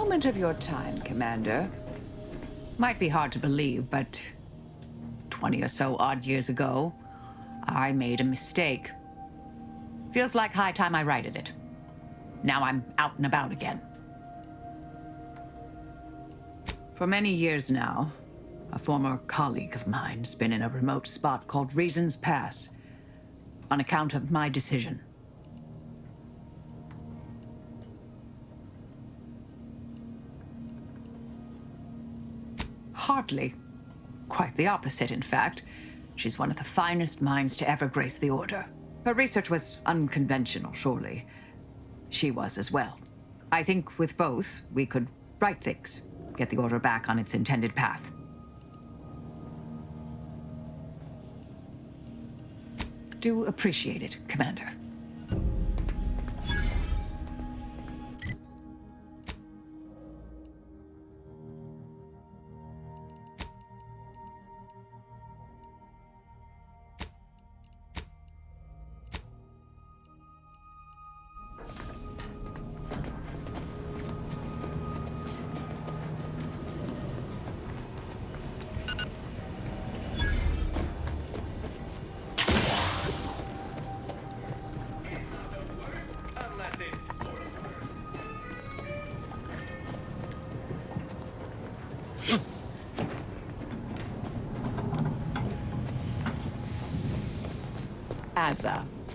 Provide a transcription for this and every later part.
moment of your time, Commander. Might be hard to believe, but 20 or so odd years ago, I made a mistake. Feels like high time I righted it. Now I'm out and about again. For many years now, a former colleague of mine's been in a remote spot called Reasons Pass, on account of my decision. Hardly. Quite the opposite, in fact. She's one of the finest minds to ever grace the Order. Her research was unconventional, surely. She was as well. I think with both, we could right things, get the Order back on its intended path. Do appreciate it, Commander.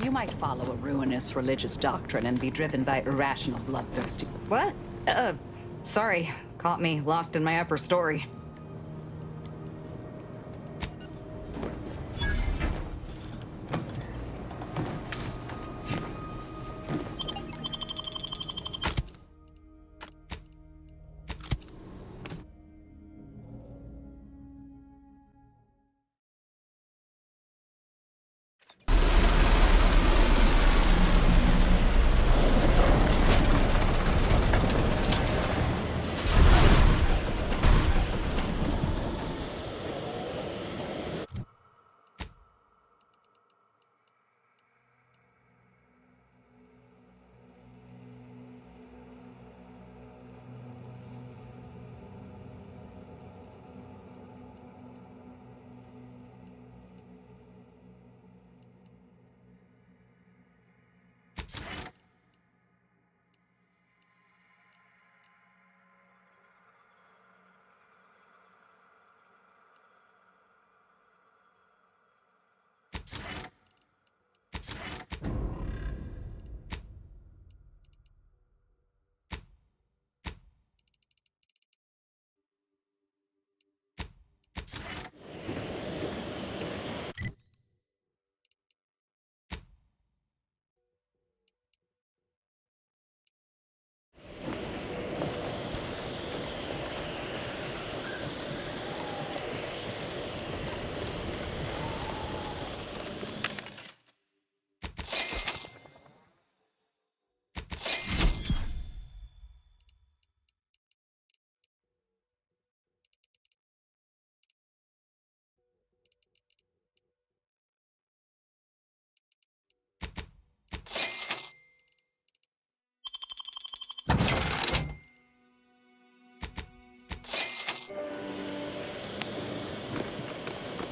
You might follow a ruinous religious doctrine and be driven by irrational bloodthirsty... What? Sorry. Caught me lost in my upper story.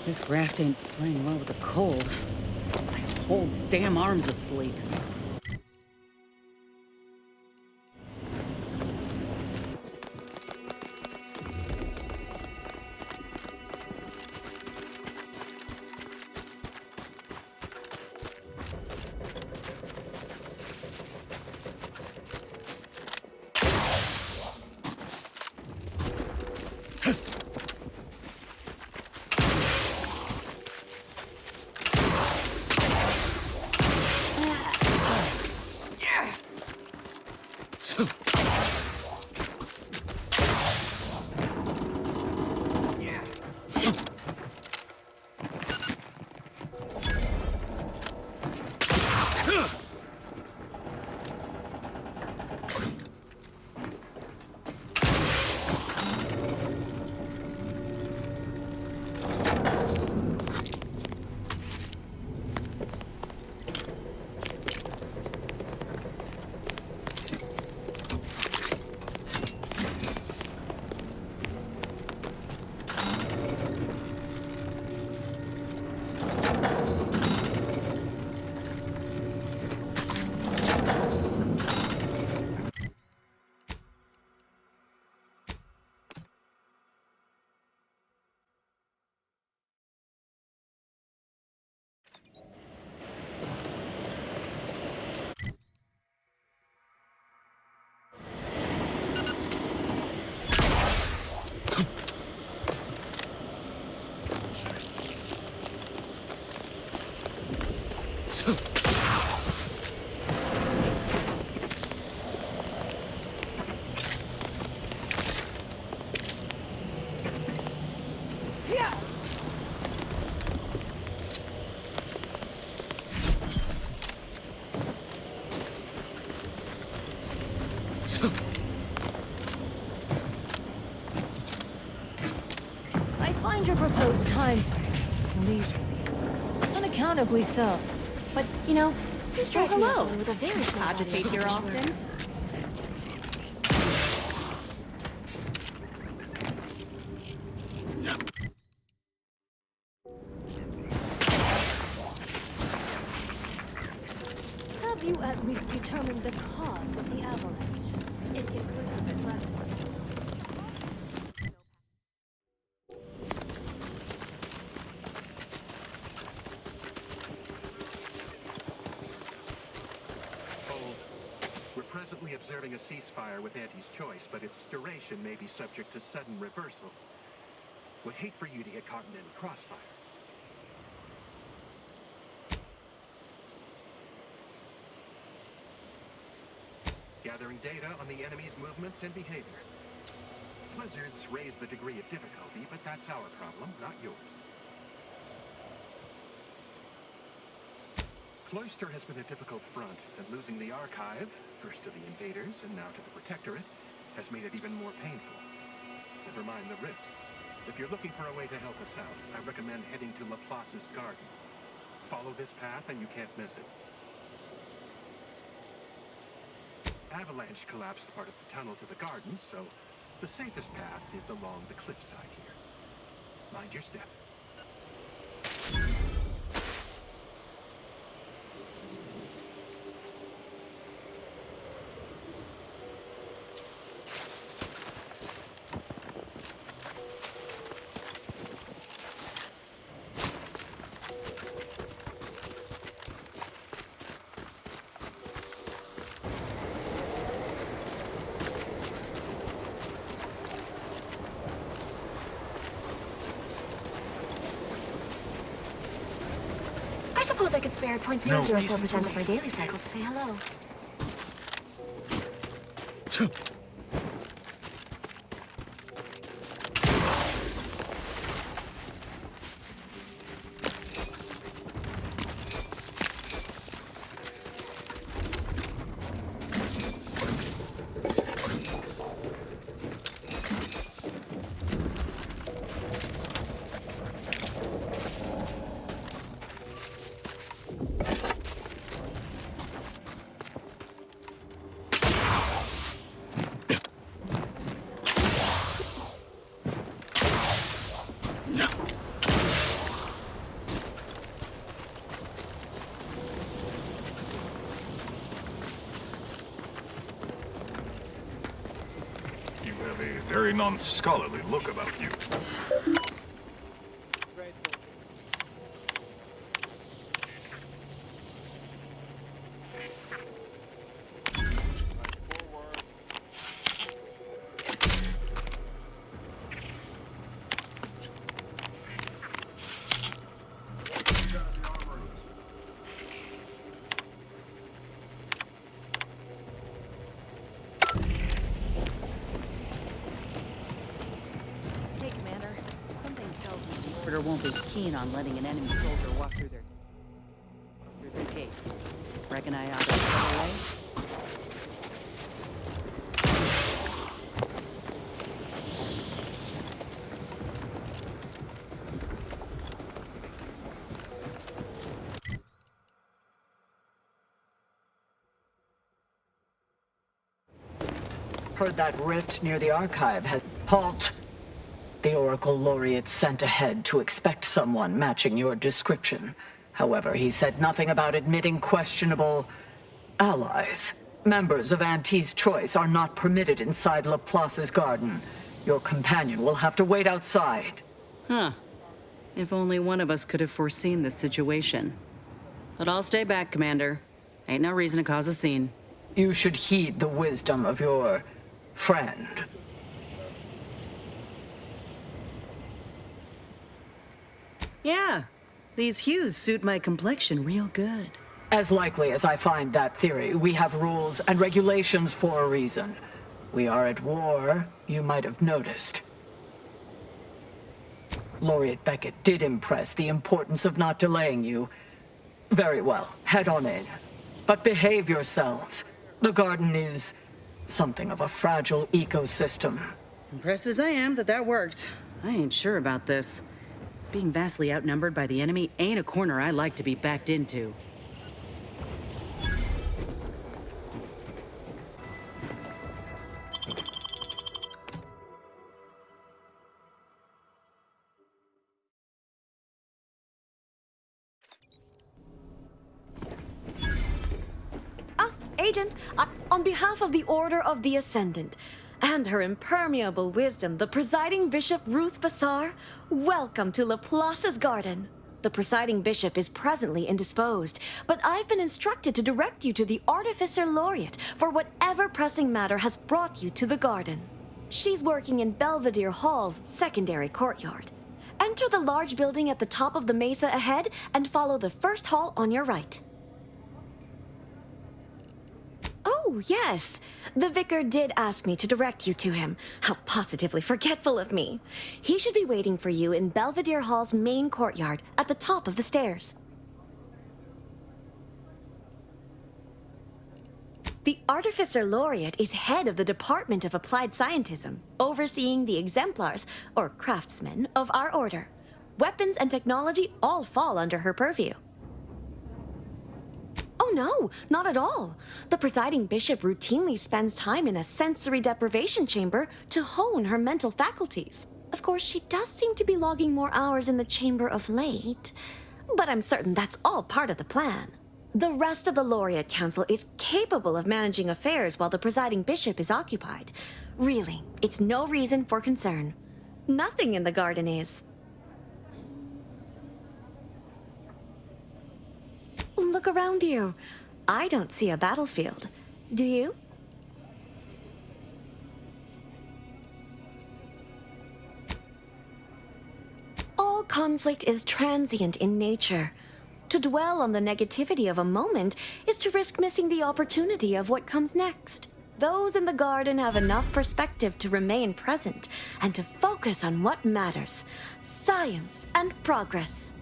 This graft ain't playing well with the cold. My whole damn arm's asleep. find your proposed time frame leisurely. Unaccountably so. But, you know, you strike me as hello. someone with a very small Glad to body of take here knowledge. often. Have you at least determined the cause of the avalanche? Inconclusive at present. We're presently observing a ceasefire with Auntie's choice, but its duration may be subject to sudden reversal. Would hate for you to get caught in any crossfire. Gathering data on the enemy's movements and behavior. Blizzards raise the degree of difficulty, but that's our problem, not yours. Cloister has been a difficult front, and losing the archive, first to the invaders and now to the Protectorate, has made it even more painful. Never mind the rifts. If you're looking for a way to help us out, I recommend heading to Laplace's garden. Follow this path and you can't miss it. Avalanche collapsed part of the tunnel to the garden, so the safest path is along the cliffside here. Mind your step. I suppose I could spare 0.004% of my daily cycle to say hello. You have a very non-scholarly look about you. Hey, Commander. Something tells me the Order won't be keen on letting an enemy soldier walk through their gates. Reckon I ought to step away? Heard that rift near the archive had... Halt! The Oracle Laureate sent ahead to expect someone matching your description. However, he said nothing about admitting questionable... allies. Members of Auntie's choice are not permitted inside Laplace's garden. Your companion will have to wait outside. Huh. If only one of us could have foreseen this situation. But I'll stay back, Commander. Ain't no reason to cause a scene. You should heed the wisdom of your... friend. Yeah, these hues suit my complexion real good. As likely as I find that theory, we have rules and regulations for a reason. We are at war, you might have noticed. Laureate Beckett did impress the importance of not delaying you. Very well, head on in. But behave yourselves. The garden is something of a fragile ecosystem. Impressed as I am that worked. I ain't sure about this. Being vastly outnumbered by the enemy ain't a corner I like to be backed into. Agent, on behalf of the Order of the Ascendant and her impermeable wisdom, the presiding bishop Ruth Bassar, welcome to Laplace's garden. The presiding bishop is presently indisposed, but I've been instructed to direct you to the Artificer Laureate for whatever pressing matter has brought you to the garden. She's working in Belvedere Hall's secondary courtyard. Enter the large building at the top of the mesa ahead and follow the first hall on your right. Oh, yes. The vicar did ask me to direct you to him. How positively forgetful of me. He should be waiting for you in Belvedere Hall's main courtyard at the top of the stairs. The Artificer Laureate is head of the Department of Applied Scientism, overseeing the exemplars, or craftsmen, of our order. Weapons and technology all fall under her purview. Oh no, not at all. The presiding bishop routinely spends time in a sensory deprivation chamber to hone her mental faculties. Of course, she does seem to be logging more hours in the chamber of late, but I'm certain that's all part of the plan. The rest of the Laureate Council is capable of managing affairs while the presiding bishop is occupied. Really, it's no reason for concern. Nothing in the garden is. Look around you. I don't see a battlefield. Do you? All conflict is transient in nature. To dwell on the negativity of a moment is to risk missing the opportunity of what comes next. Those in the garden have enough perspective to remain present and to focus on what matters: science and progress.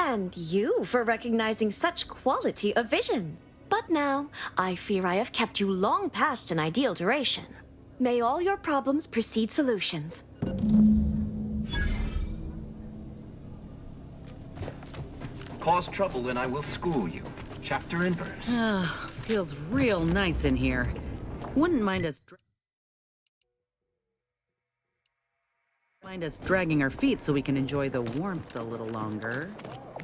And you for recognizing such quality of vision. But now, I fear I have kept you long past an ideal duration. May all your problems precede solutions. Cause trouble and I will school you. Chapter and verse. Feels real nice in here. Wouldn't mind us dragging our feet so we can enjoy the warmth a little longer.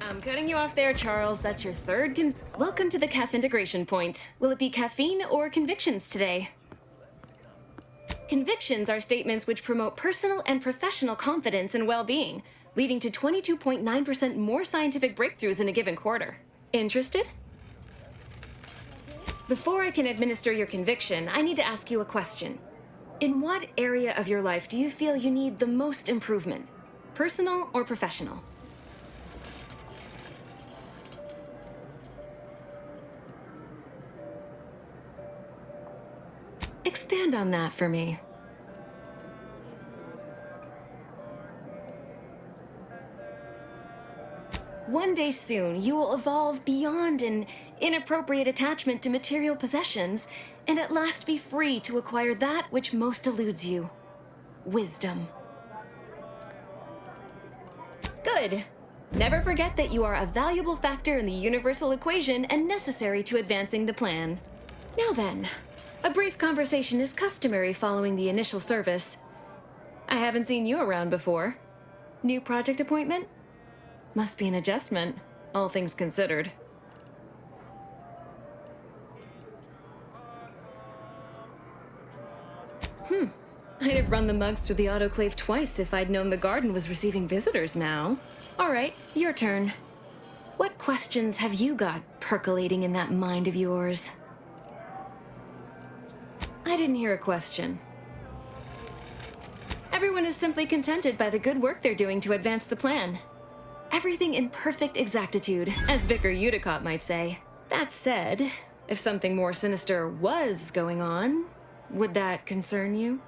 I'm cutting you off there, Charles. That's your third Welcome to the CAF integration point. Will it be caffeine or convictions today? Convictions are statements which promote personal and professional confidence and well-being, leading to 22.9% more scientific breakthroughs in a given quarter. Interested? Before I can administer your conviction, I need to ask you a question. In what area of your life do you feel you need the most improvement? Personal or professional? Expand on that for me. One day soon, you will evolve beyond an inappropriate attachment to material possessions and at last be free to acquire that which most eludes you: wisdom. Good. Never forget that you are a valuable factor in the universal equation and necessary to advancing the plan. Now then, a brief conversation is customary following the initial service. I haven't seen you around before. New project appointment? Must be an adjustment, all things considered. I'd have run the mugs through the autoclave twice if I'd known the garden was receiving visitors now. All right, your turn. What questions have you got percolating in that mind of yours? I didn't hear a question. Everyone is simply contented by the good work they're doing to advance the plan. Everything in perfect exactitude, as Vicar Utopia might say. That said, if something more sinister was going on, would that concern you?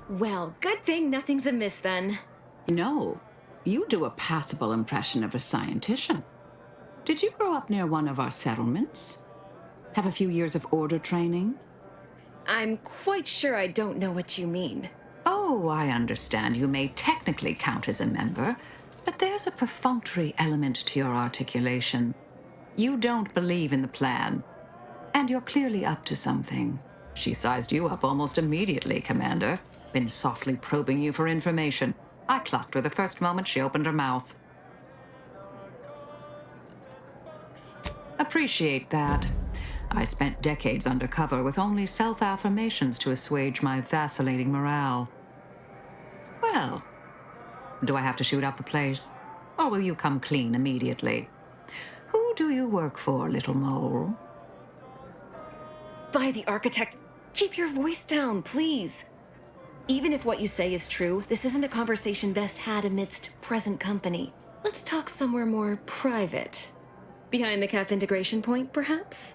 Well, good thing nothing's amiss then. No, you do a passable impression of a scientician. Did you grow up near one of our settlements? Have a few years of order training? I'm quite sure I don't know what you mean. Oh, I understand. You may technically count as a member, but there's a perfunctory element to your articulation. You don't believe in the plan, and you're clearly up to something. She sized you up almost immediately, Commander. Been softly probing you for information. I clocked her the first moment she opened her mouth. Appreciate that. I spent decades undercover with only self-affirmations to assuage my vacillating morale. Well, do I have to shoot up the place? Or will you come clean immediately? Who do you work for, little mole? By the architect, keep your voice down, please. Even if what you say is true, this isn't a conversation best had amidst present company. Let's talk somewhere more private. Behind the CAF integration point, perhaps?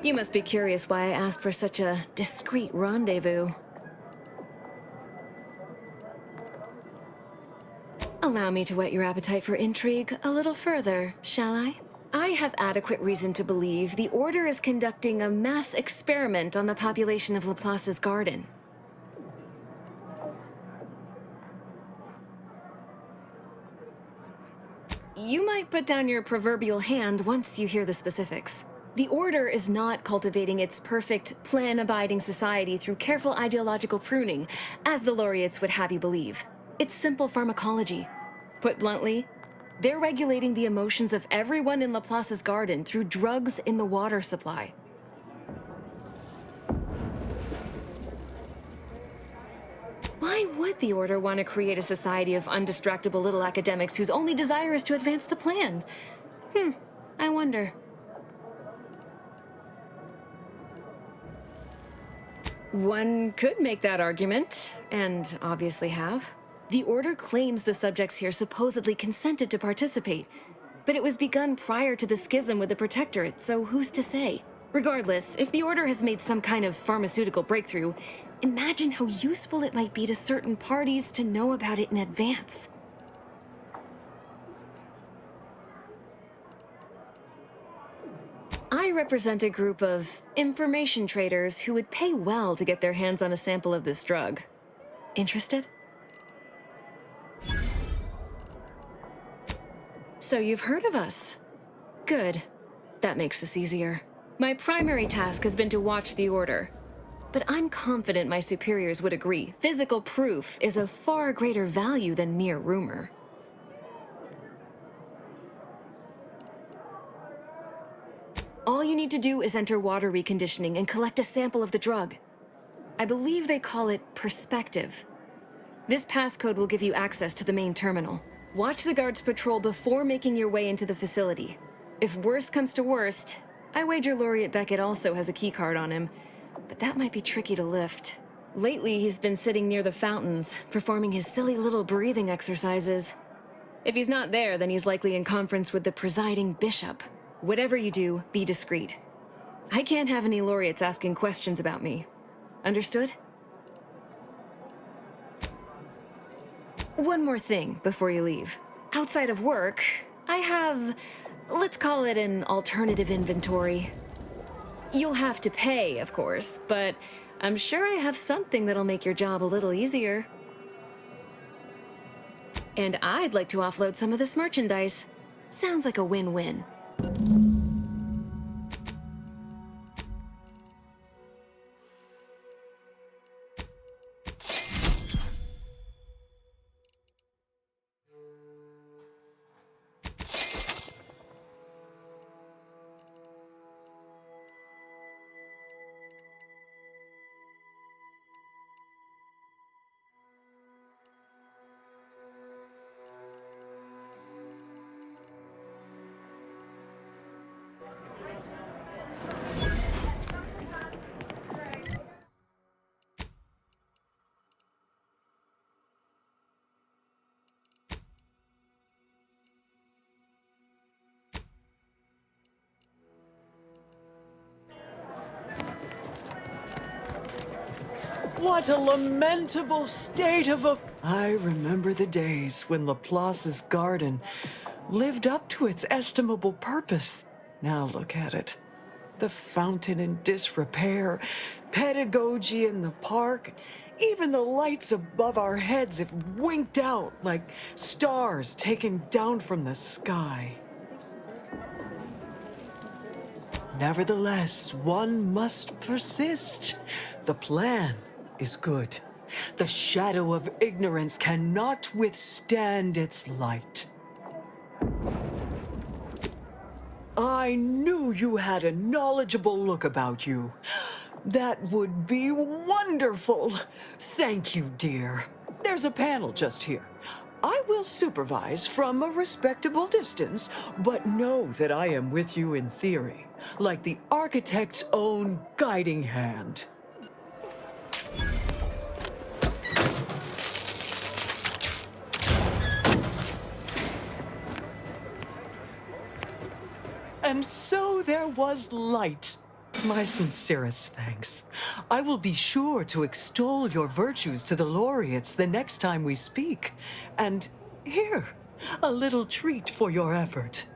You must be curious why I asked for such a discreet rendezvous. Allow me to whet your appetite for intrigue a little further, shall I? I have adequate reason to believe the Order is conducting a mass experiment on the population of Laplace's garden. You might put down your proverbial hand once you hear the specifics. The Order is not cultivating its perfect, plan-abiding society through careful ideological pruning, as the laureates would have you believe. It's simple pharmacology. Put bluntly, they're regulating the emotions of everyone in Laplace's garden through drugs in the water supply. Why would the Order want to create a society of undistractable little academics whose only desire is to advance the plan? I wonder. One could make that argument, and obviously have. The Order claims the subjects here supposedly consented to participate, but it was begun prior to the schism with the Protectorate, so who's to say? Regardless, if the Order has made some kind of pharmaceutical breakthrough, imagine how useful it might be to certain parties to know about it in advance. I represent a group of information traders who would pay well to get their hands on a sample of this drug. Interested? So you've heard of us. Good. That makes this easier. My primary task has been to watch the Order. But I'm confident my superiors would agree. Physical proof is of far greater value than mere rumor. All you need to do is enter water reconditioning and collect a sample of the drug. I believe they call it perspective. This passcode will give you access to the main terminal. Watch the guards patrol before making your way into the facility. If worst comes to worst, I wager Laureate Beckett also has a keycard on him, but that might be tricky to lift. Lately, he's been sitting near the fountains, performing his silly little breathing exercises. If he's not there, then he's likely in conference with the presiding bishop. Whatever you do, be discreet. I can't have any laureates asking questions about me. Understood? One more thing before you leave. Outside of work, I have, let's call it an alternative inventory. You'll have to pay, of course, but I'm sure I have something that'll make your job a little easier. And I'd like to offload some of this merchandise. Sounds like a win-win. What a lamentable state of a... I remember the days when Laplace's garden lived up to its estimable purpose. Now look at it. The fountain in disrepair, pedagogy in the park, even the lights above our heads have winked out like stars taken down from the sky. Nevertheless, one must persist. The plan is good. The shadow of ignorance cannot withstand its light. I knew you had a knowledgeable look about you. That would be wonderful. Thank you, dear. There's a panel just here. I will supervise from a respectable distance, but know that I am with you in theory, like the architect's own guiding hand. And so there was light. My sincerest thanks. I will be sure to extol your virtues to the laureates the next time we speak. And here, a little treat for your effort.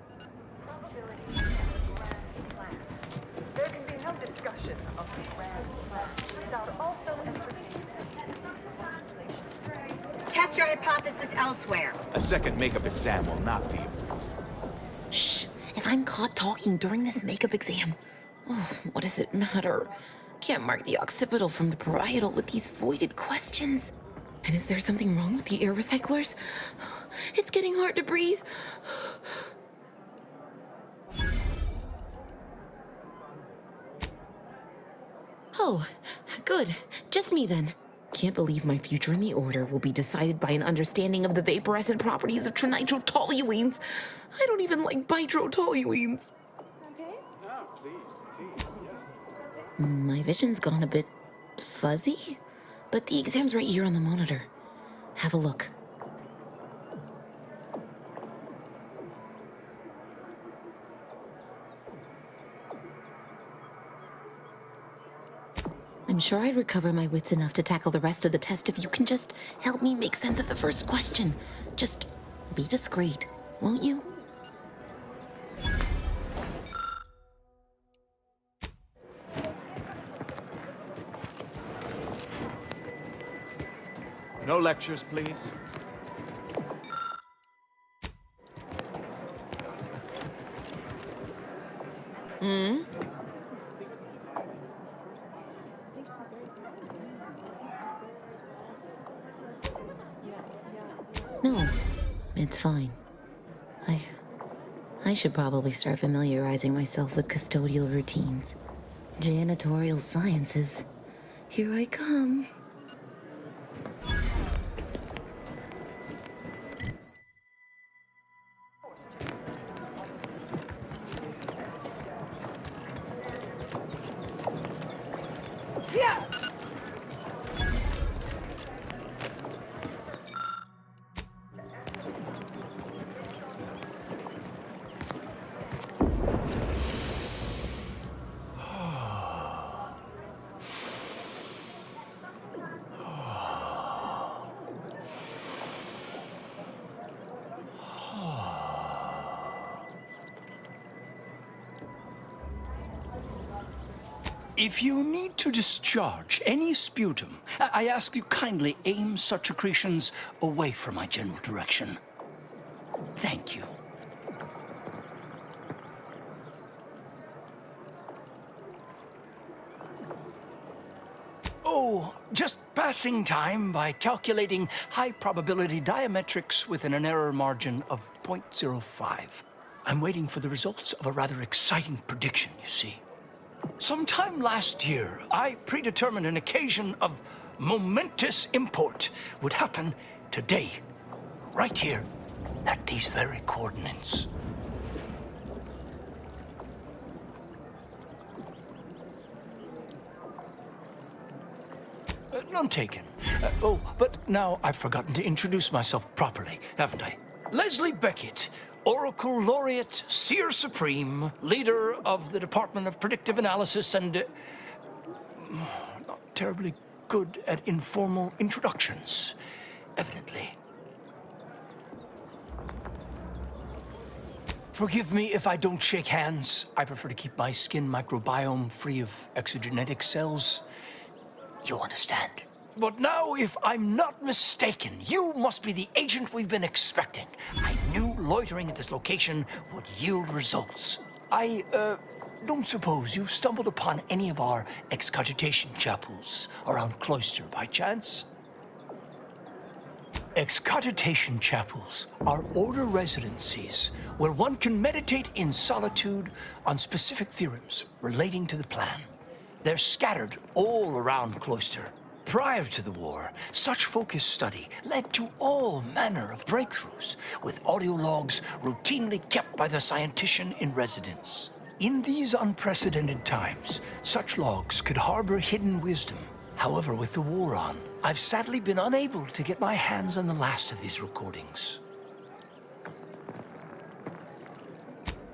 There can be no discussion of the grand plan without also entertaining. Test your hypothesis elsewhere. A second makeup exam will not be. Shh. If I'm caught talking during this makeup exam, what does it matter? Can't mark the occipital from the parietal with these voided questions. And is there something wrong with the air recyclers? It's getting hard to breathe. Oh, good. Just me then. Can't believe my future in the Order will be decided by an understanding of the vaporescent properties of trinitrotoluenes. I don't even like bitrotoluenes. My vision's gone a bit fuzzy, but the exam's right here on the monitor. Have a look. I'm sure I'd recover my wits enough to tackle the rest of the test if you can just help me make sense of the first question. Just be discreet, won't you? No lectures, please. No, it's fine. I should probably start familiarizing myself with custodial routines. Janitorial sciences. Here I come. If you need to discharge any sputum, I ask you kindly aim such accretions away from my general direction. Thank you. Oh, just passing time by calculating high probability diametrics within an error margin of 0.05. I'm waiting for the results of a rather exciting prediction, you see. Sometime last year, I predetermined an occasion of momentous import would happen today, right here, at these very coordinates. None taken. Oh, but now I've forgotten to introduce myself properly, haven't I? Leslie Beckett, Oracle Laureate, Seer Supreme, leader of the Department of Predictive Analysis and... not terribly good at informal introductions, evidently. Forgive me if I don't shake hands. I prefer to keep my skin microbiome free of exogenetic cells. You understand. But now, if I'm not mistaken, you must be the agent we've been expecting. I knew loitering at this location would yield results. I don't suppose you've stumbled upon any of our excogitation chapels around Cloister by chance? Excogitation chapels are order residencies where one can meditate in solitude on specific theorems relating to the plan. They're scattered all around Cloister. Prior to the war, such focused study led to all manner of breakthroughs, with audio logs routinely kept by the scientician in residence. In these unprecedented times, such logs could harbor hidden wisdom. However, with the war on, I've sadly been unable to get my hands on the last of these recordings.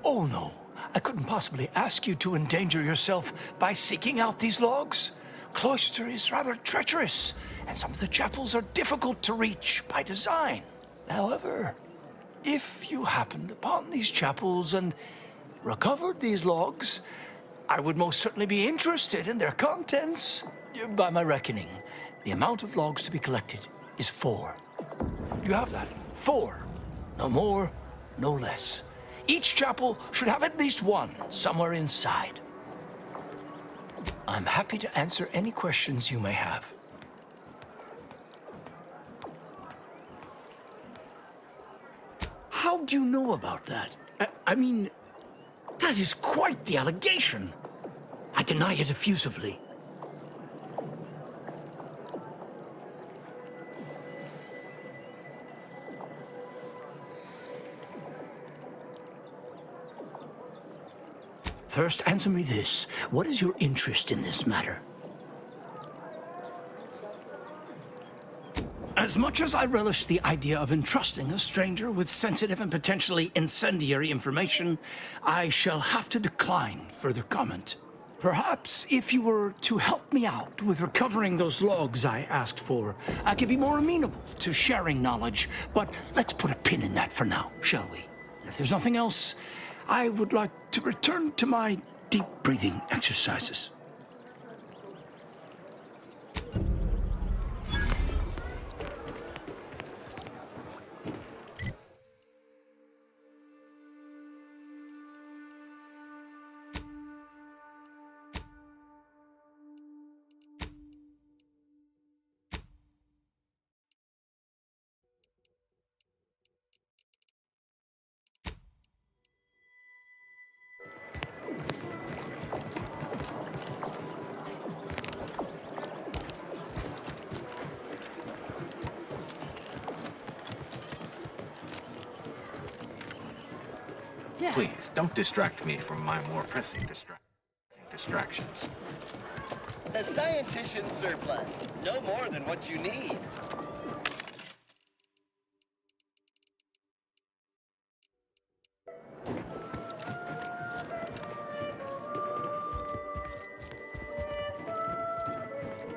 Oh no, I couldn't possibly ask you to endanger yourself by seeking out these logs. Cloister is rather treacherous, and some of the chapels are difficult to reach by design. However, if you happened upon these chapels and recovered these logs, I would most certainly be interested in their contents. By my reckoning, the amount of logs to be collected is 4. You have that? 4. No more, no less. Each chapel should have at least one somewhere inside. I'm happy to answer any questions you may have. How do you know about that? I mean, that is quite the allegation. I deny it effusively. First, answer me this. What is your interest in this matter? As much as I relish the idea of entrusting a stranger with sensitive and potentially incendiary information, I shall have to decline further comment. Perhaps if you were to help me out with recovering those logs I asked for, I could be more amenable to sharing knowledge, but let's put a pin in that for now, shall we? If there's nothing else, I would like to return to my deep breathing exercises. Please, don't distract me from my more pressing distractions. A scientician surplus. No more than what you need.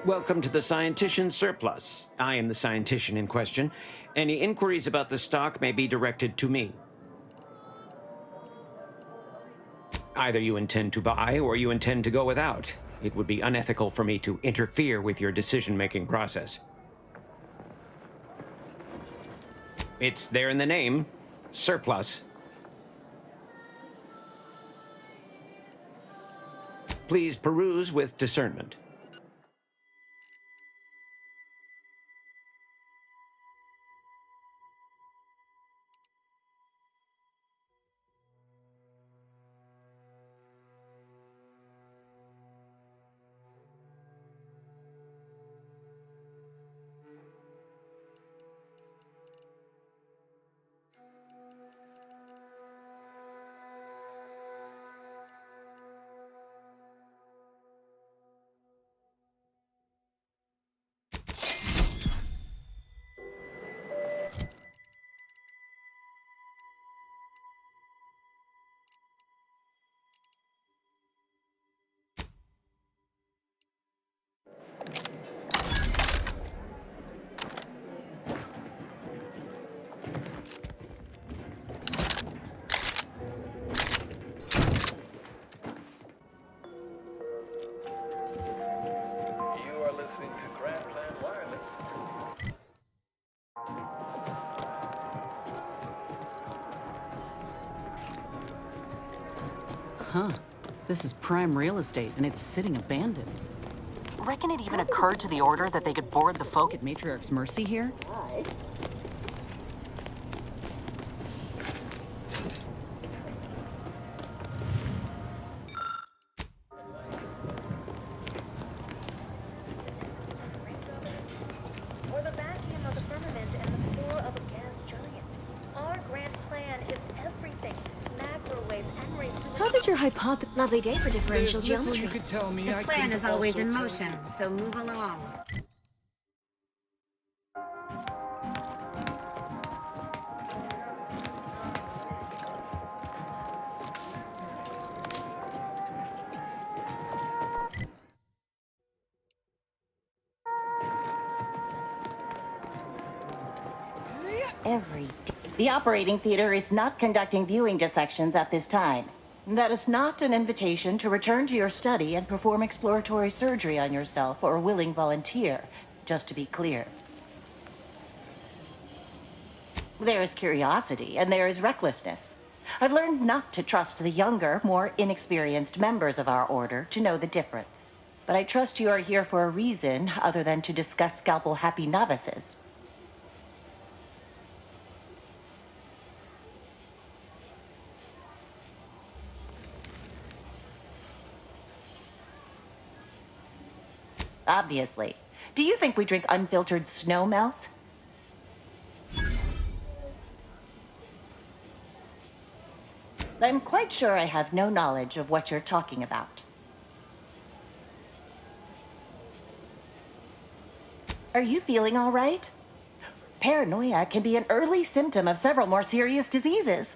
Welcome to the Scientician Surplus. I am the scientician in question. Any inquiries about the stock may be directed to me. Either you intend to buy or you intend to go without. It would be unethical for me to interfere with your decision-making process. It's there in the name, surplus. Please peruse with discernment. Huh. This is prime real estate, and it's sitting abandoned. Reckon it even occurred to the Order that they could board the folk at Matriarch's Mercy here? Or the vacuum of the firmament and the core of a gas giant. Our grand plan is everything. Macrowaves, M-rays... How did your hypothesis... Lovely day for differential There's little geometry. you could tell me. The I plan couldn't is always also in tell motion, so move along. The operating theater is not conducting viewing dissections at this time. That is not an invitation to return to your study and perform exploratory surgery on yourself or a willing volunteer, just to be clear. There is curiosity and there is recklessness. I've learned not to trust the younger, more inexperienced members of our order to know the difference. But I trust you are here for a reason other than to discuss scalpel-happy novices. Obviously. Do you think we drink unfiltered snow melt? I'm quite sure I have no knowledge of what you're talking about. Are you feeling all right? Paranoia can be an early symptom of several more serious diseases.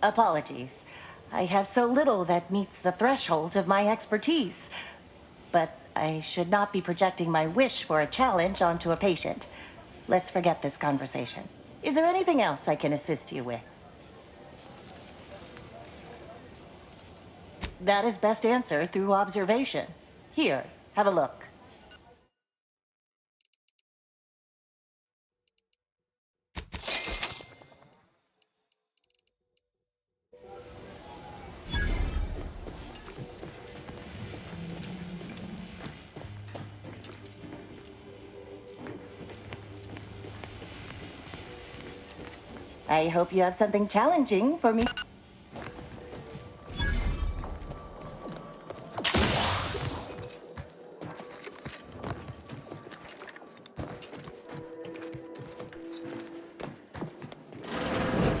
Apologies. I have so little that meets the threshold of my expertise. But I should not be projecting my wish for a challenge onto a patient. Let's forget this conversation. Is there anything else I can assist you with? That is best answered through observation. Here, have a look. I hope you have something challenging for me.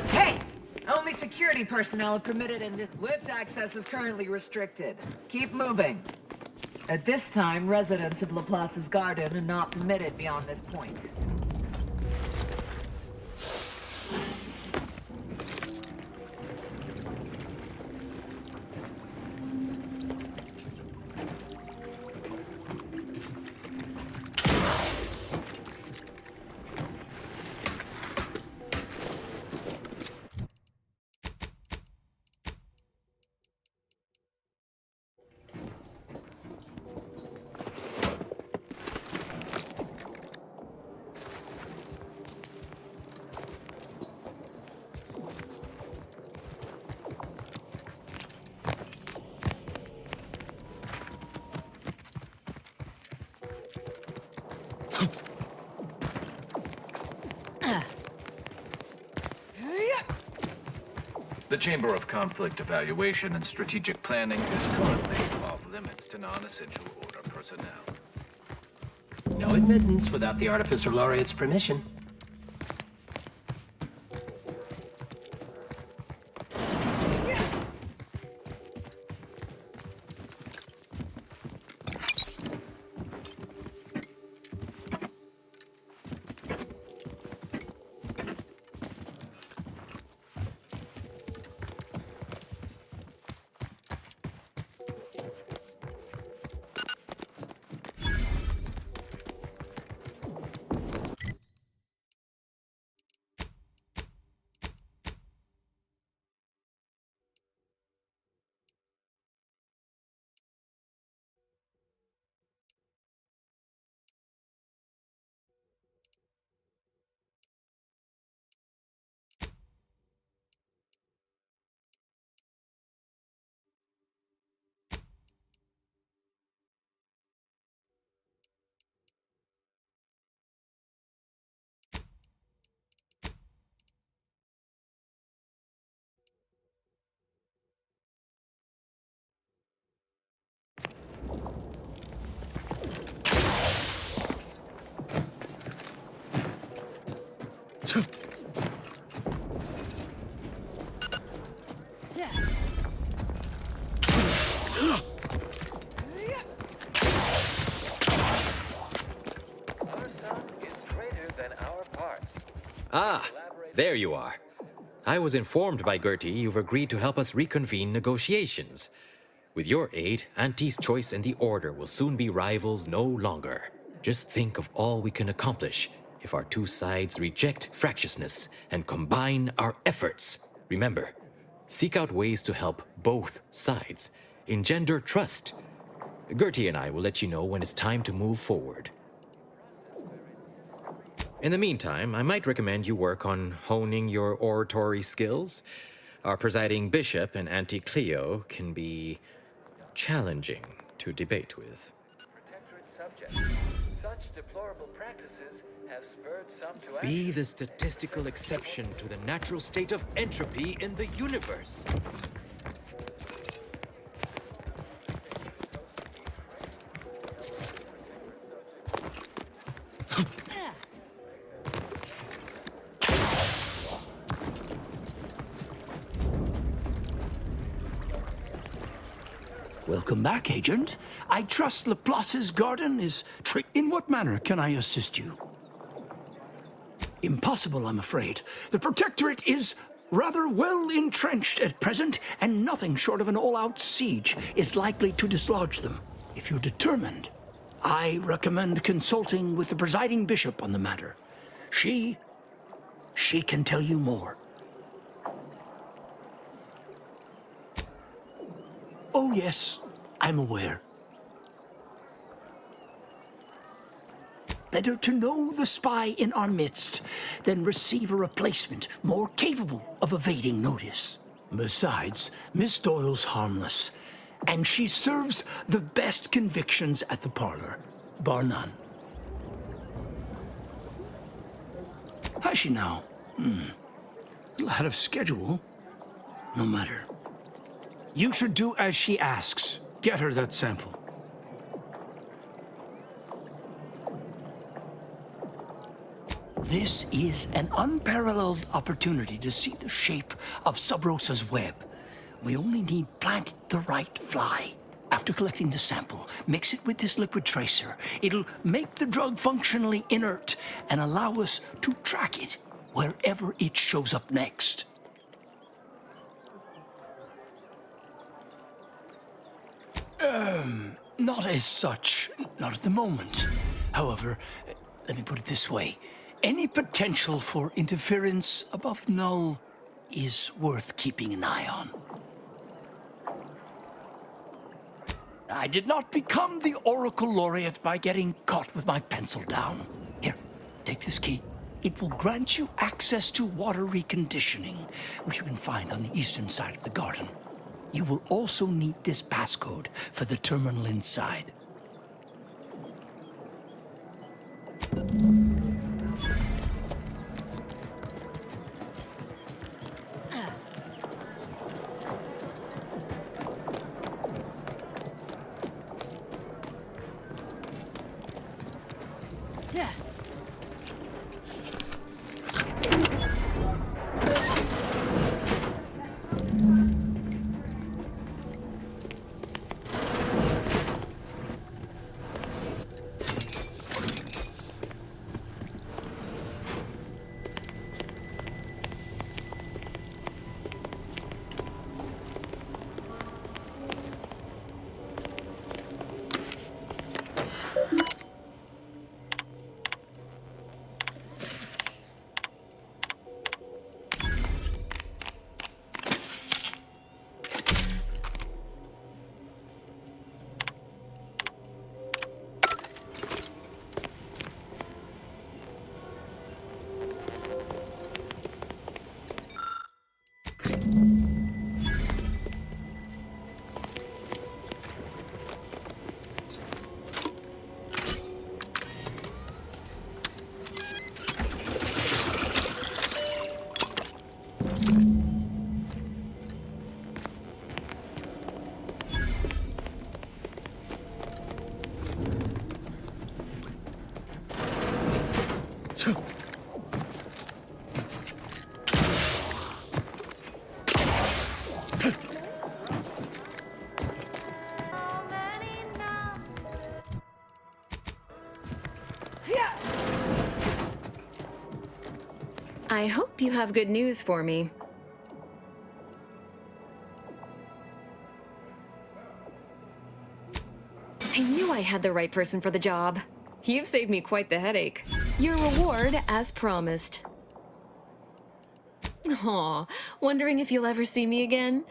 Hey! Only security personnel are permitted and this lift access is currently restricted. Keep moving. At this time, residents of Laplace's garden are not permitted beyond this point. The Chamber of Conflict Evaluation and Strategic Planning is currently off limits to non-essential order personnel. No admittance without the Artificer Laureate's permission. there you are. I was informed by Gertie you've agreed to help us reconvene negotiations. With your aid, Auntie's choice and the Order will soon be rivals no longer. Just think of all we can accomplish if our two sides reject fractiousness and combine our efforts. Remember, seek out ways to help both sides. Engender trust. Gertie and I will let you know when it's time to move forward. In the meantime, I might recommend you work on honing your oratory skills. Our presiding bishop and Auntie Cleo can be challenging to debate with. Protectorate subjects. Such deplorable practices have spurred some to act. Be the statistical exception to the natural state of entropy in the universe. Welcome back, Agent. I trust Laplace's garden is In what manner can I assist you? Impossible, I'm afraid. The Protectorate is rather well entrenched at present, and nothing short of an all-out siege is likely to dislodge them. If you're determined, I recommend consulting with the presiding bishop on the matter. She can tell you more. Oh, yes, I'm aware. Better to know the spy in our midst than receive a replacement more capable of evading notice. Besides, Miss Doyle's harmless, and she serves the best convictions at the parlor, bar none. Has she now? A little ahead of schedule. No matter. You should do as she asks. Get her that sample. This is an unparalleled opportunity to see the shape of Sub Rosa's web. We only need plant the right fly. After collecting the sample, mix it with this liquid tracer. It'll make the drug functionally inert and allow us to track it wherever it shows up next. Not as such. Not at the moment. However, let me put it this way. Any potential for interference above null is worth keeping an eye on. I did not become the Oracle Laureate by getting caught with my pencil down. Here, take this key. It will grant you access to water reconditioning, which you can find on the eastern side of the garden. You will also need this passcode for the terminal inside. Yeah. I hope you have good news for me. I knew I had the right person for the job. You've saved me quite the headache. Your reward, as promised. Aw, wondering if you'll ever see me again?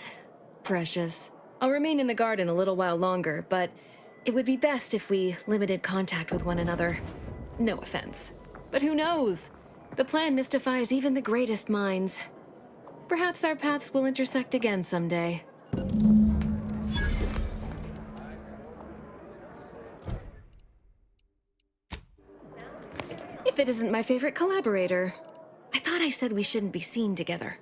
Precious. I'll remain in the garden a little while longer, but it would be best if we limited contact with one another. No offense. But who knows? The plan mystifies even the greatest minds. Perhaps our paths will intersect again someday. If it isn't my favorite collaborator. I thought I said we shouldn't be seen together.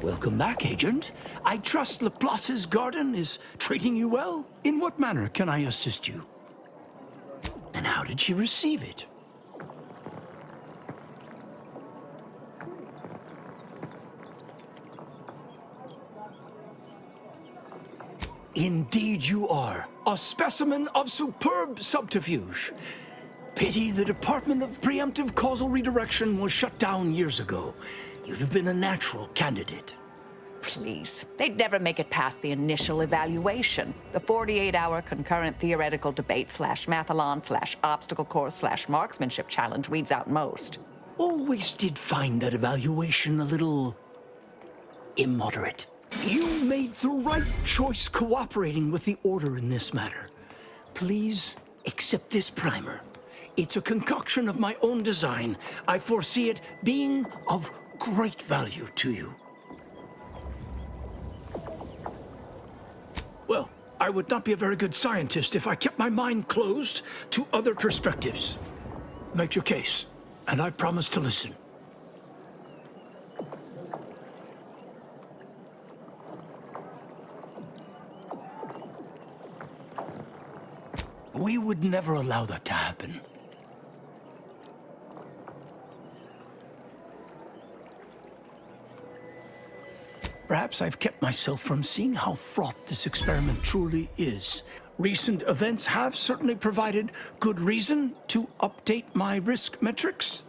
Welcome back, Agent. I trust Laplace's garden is treating you well? In what manner can I assist you? And how did she receive it? Indeed you are. A specimen of superb subterfuge. Pity the Department of Preemptive Causal Redirection was shut down years ago. You'd have been a natural candidate. Please. They'd never make it past the initial evaluation. The 48-hour concurrent theoretical debate /mathalon/obstacle course /marksmanship challenge weeds out most. Always did find that evaluation a little immoderate. You made the right choice cooperating with the Order in this matter. Please accept this primer. It's a concoction of my own design. I foresee it being of great value to you. Well, I would not be a very good scientist if I kept my mind closed to other perspectives. Make your case, and I promise to listen. We would never allow that to happen. Perhaps I've kept myself from seeing how fraught this experiment truly is. Recent events have certainly provided good reason to update my risk metrics.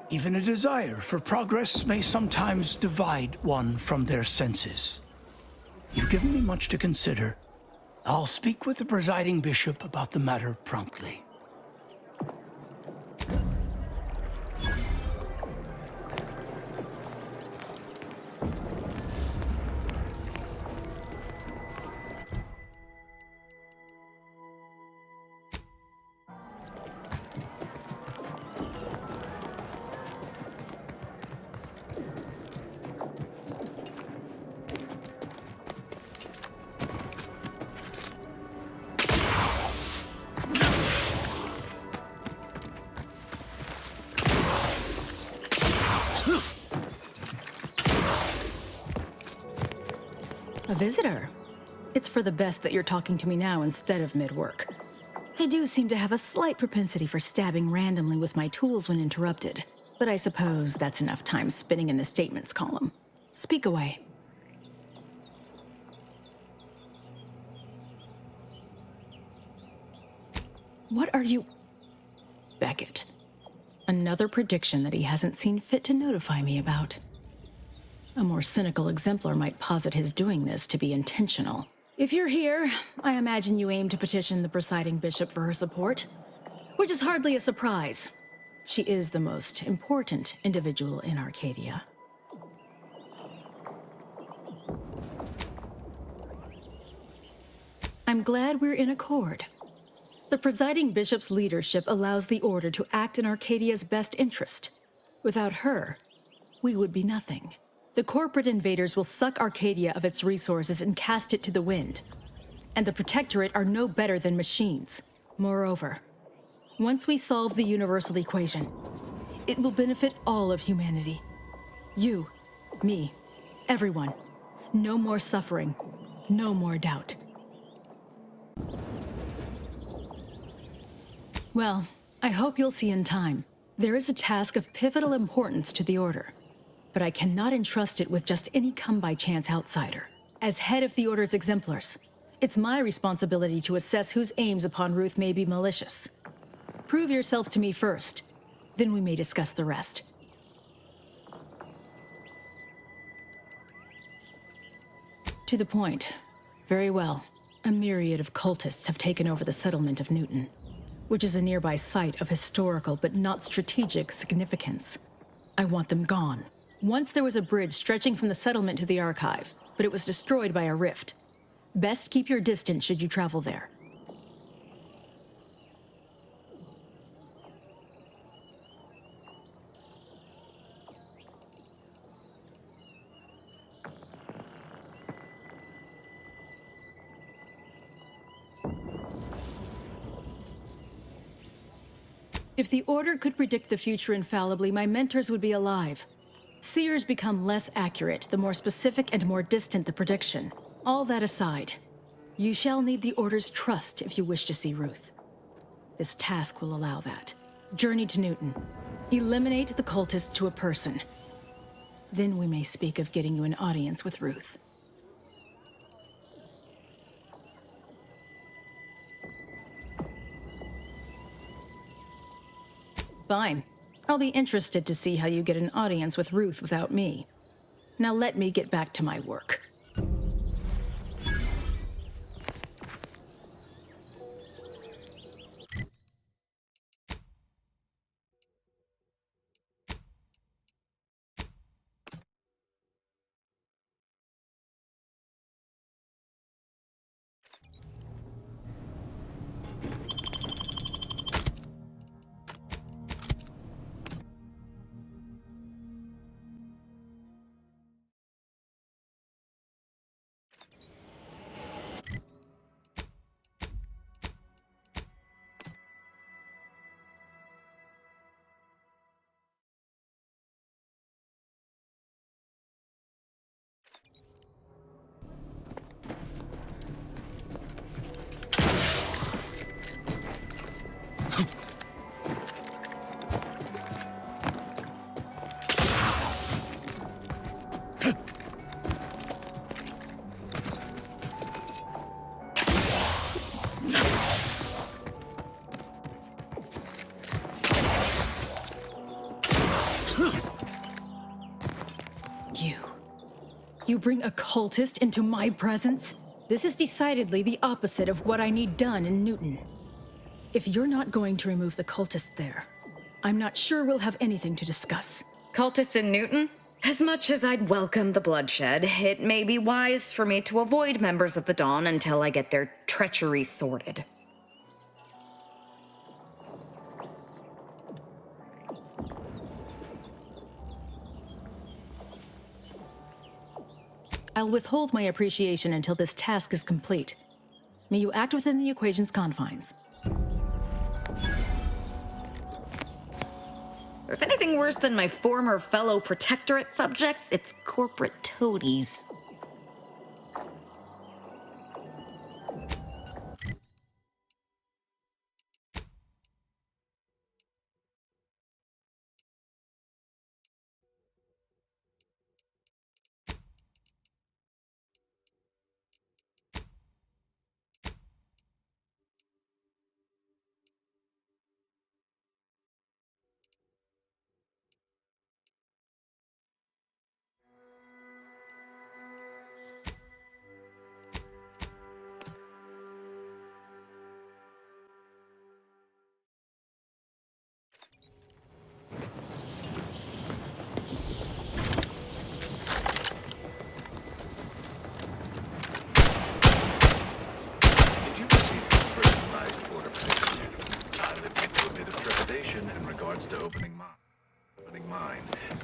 Even a desire for progress may sometimes divide one from their senses. You've given me much to consider. I'll speak with the presiding bishop about the matter promptly. A visitor? It's for the best that you're talking to me now instead of mid-work. I do seem to have a slight propensity for stabbing randomly with my tools when interrupted, but I suppose that's enough time spinning in the statements column. Speak away. What are you... Beckett. Another prediction that he hasn't seen fit to notify me about. A more cynical exemplar might posit his doing this to be intentional. If you're here, I imagine you aim to petition the presiding bishop for her support, which is hardly a surprise. She is the most important individual in Arcadia. I'm glad we're in accord. The presiding bishop's leadership allows the Order to act in Arcadia's best interest. Without her, we would be nothing. The corporate invaders will suck Arcadia of its resources and cast it to the wind. And the Protectorate are no better than machines. Moreover, once we solve the universal equation, it will benefit all of humanity. You, me, everyone. No more suffering, no more doubt. Well, I hope you'll see in time. There is a task of pivotal importance to the Order, but I cannot entrust it with just any come-by-chance outsider. As head of the Order's exemplars, it's my responsibility to assess whose aims upon Ruth may be malicious. Prove yourself to me first, then we may discuss the rest. To the point. Very well. A myriad of cultists have taken over the settlement of Newton, which is a nearby site of historical but not strategic significance. I want them gone. Once there was a bridge stretching from the settlement to the archive, but it was destroyed by a rift. Best keep your distance should you travel there. If the Order could predict the future infallibly, my mentors would be alive. Seers become less accurate the more specific and more distant the prediction. All that aside, you shall need the Order's trust if you wish to see Ruth. This task will allow that. Journey to Newton. Eliminate the cultists to a person. Then we may speak of getting you an audience with Ruth. Fine. I'll be interested to see how you get an audience with Ruth without me. Now let me get back to my work. You bring a cultist into my presence? This is decidedly the opposite of what I need done in Newton. If you're not going to remove the cultist there, I'm not sure we'll have anything to discuss. Cultists in Newton? As much as I'd welcome the bloodshed, it may be wise for me to avoid members of the Dawn until I get their treachery sorted. I'll withhold my appreciation until this task is complete. May you act within the equation's confines. If there's anything worse than my former fellow Protectorate subjects, it's corporate toadies.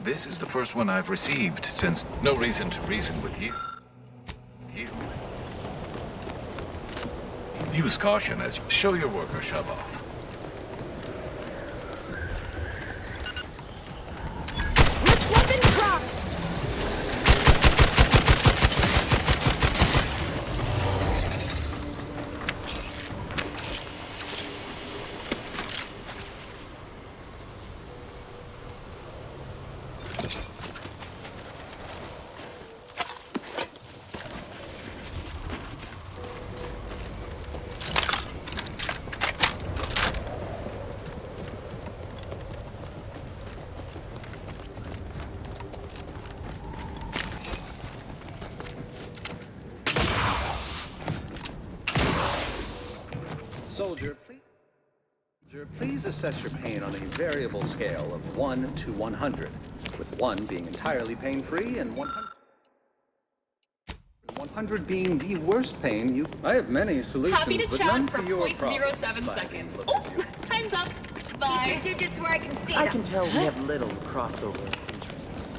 This is the first one I've received since no reason to reason with you. Use caution as you show your work or shove off. Soldier, please assess your pain on a variable scale of 1 to 100, with 1 being entirely pain-free and 100 being the worst pain you... I have many solutions, Happy to but chat none for for your 0.07 problems. seconds. Oh, time's up. Bye. Keep your digits where I can see I them. can tell we have little crossover interests.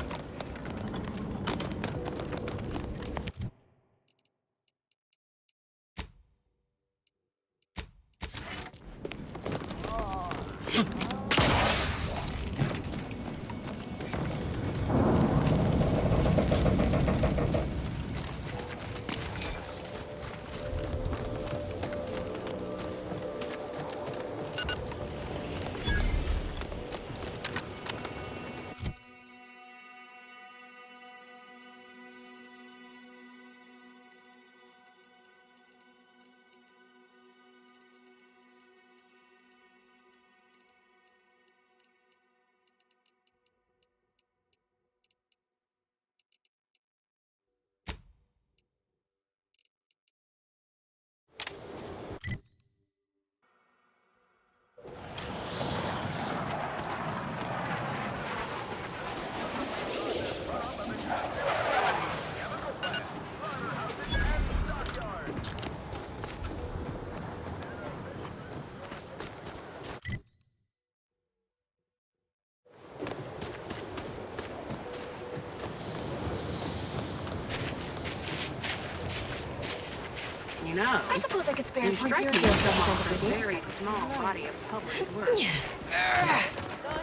You know, I suppose I could spare you strike me as 0.007 someone of with the a data very set. small body of public work.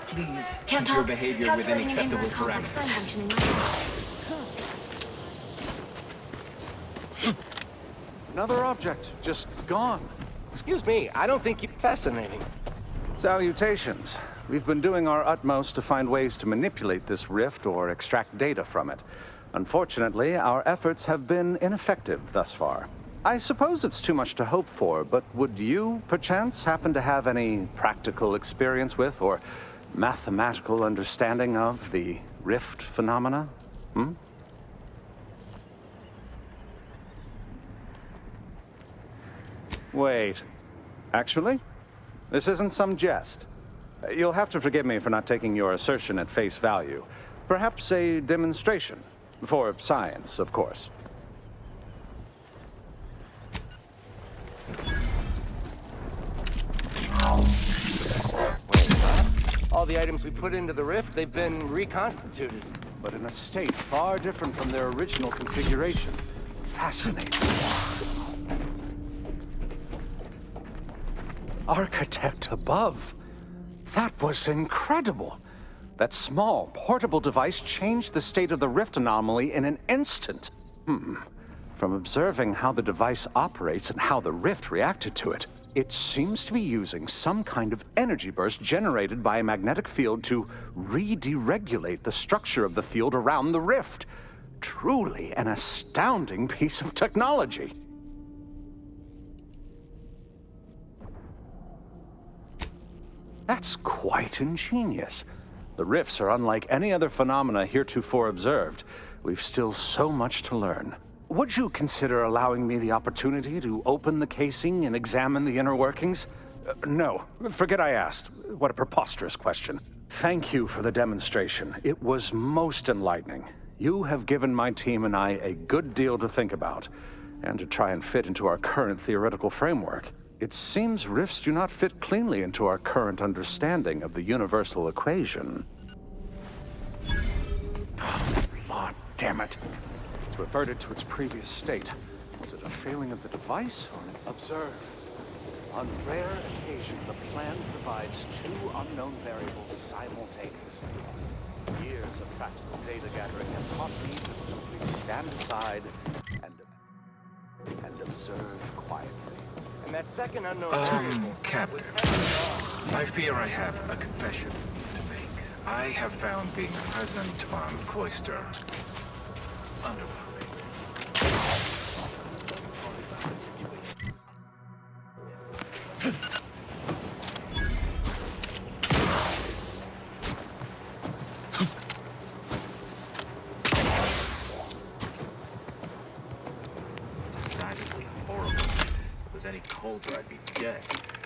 Please, Can't keep your talk. behavior within Calculating an acceptable inverse complex sign parameters. functioning right now. Another object, just gone. Excuse me, I don't think you're fascinating. Salutations. We've been doing our utmost to find ways to manipulate this rift or extract data from it. Unfortunately, our efforts have been ineffective thus far. I suppose it's too much to hope for, but would you, perchance, happen to have any practical experience with or mathematical understanding of the rift phenomena? Wait. Actually, this isn't some jest. You'll have to forgive me for not taking your assertion at face value. Perhaps a demonstration. For science, of course. All the items we put into the rift, they've been reconstituted. But in a state far different from their original configuration. Fascinating. Architect above. That was incredible. That small, portable device changed the state of the rift anomaly in an instant. From observing how the device operates and how the rift reacted to it, it seems to be using some kind of energy burst generated by a magnetic field to re-deregulate the structure of the field around the rift. Truly an astounding piece of technology. That's quite ingenious. The rifts are unlike any other phenomena heretofore observed. We've still so much to learn. Would you consider allowing me the opportunity to open the casing and examine the inner workings? No, forget I asked. What a preposterous question. Thank you for the demonstration. It was most enlightening. You have given my team and I a good deal to think about, and to try and fit into our current theoretical framework. It seems rifts do not fit cleanly into our current understanding of the universal equation. Oh, Lord damn it. It's reverted to its previous state. Was it a failing of the device or an... Observe. On rare occasion, the plan provides two unknown variables simultaneously. Years of practical data gathering have taught me to simply stand aside and observe quietly. And that second unknown Captain, I fear I have a confession to make. I have found being present on Cloister underwhelming. Decidedly horrible. was any colder, I'd be dead.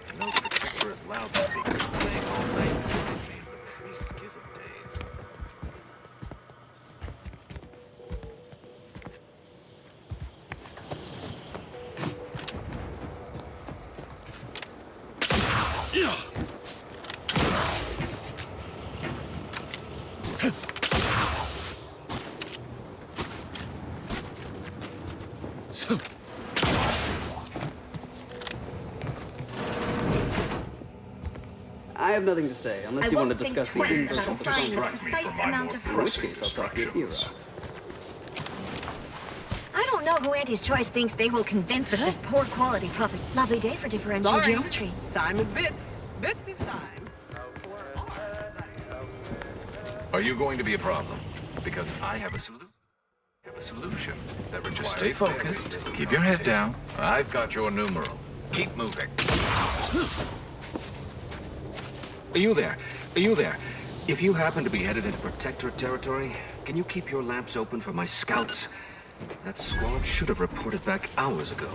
And those Protectorate loudspeakers playing all night remind me of the pre-schism days. I have nothing to say, unless you want to discuss the universal applying the precise amount of in which case I'll talk to your hero. I don't know who Auntie's Choice thinks they will convince with this poor quality puppet. Lovely day for differential geometry. Time is bits. Bits is time. Are you going to be a problem? Because I have a solution that requires... Just stay focused. Keep your head down. I've got your numeral. Keep moving. Are you there? Are you there? If you happen to be headed into Protectorate territory, can you keep your lamps open for my scouts? That squad should have reported back hours ago.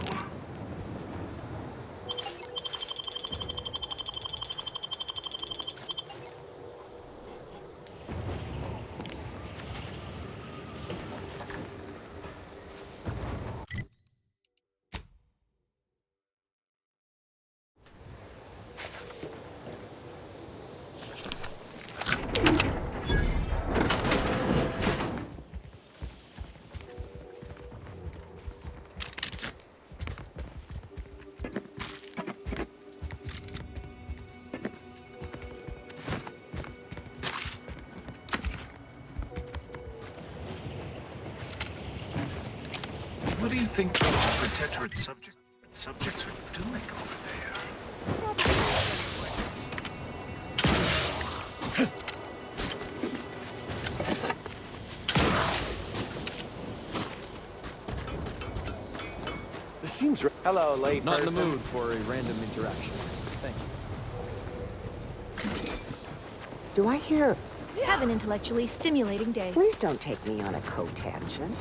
What do you think those Protectorate subjects are doing over there? This seems... Hello, late Not in person. the mood for a random interaction. Thank you. Do I hear? Have an intellectually stimulating day. Please don't take me on a co-tangent.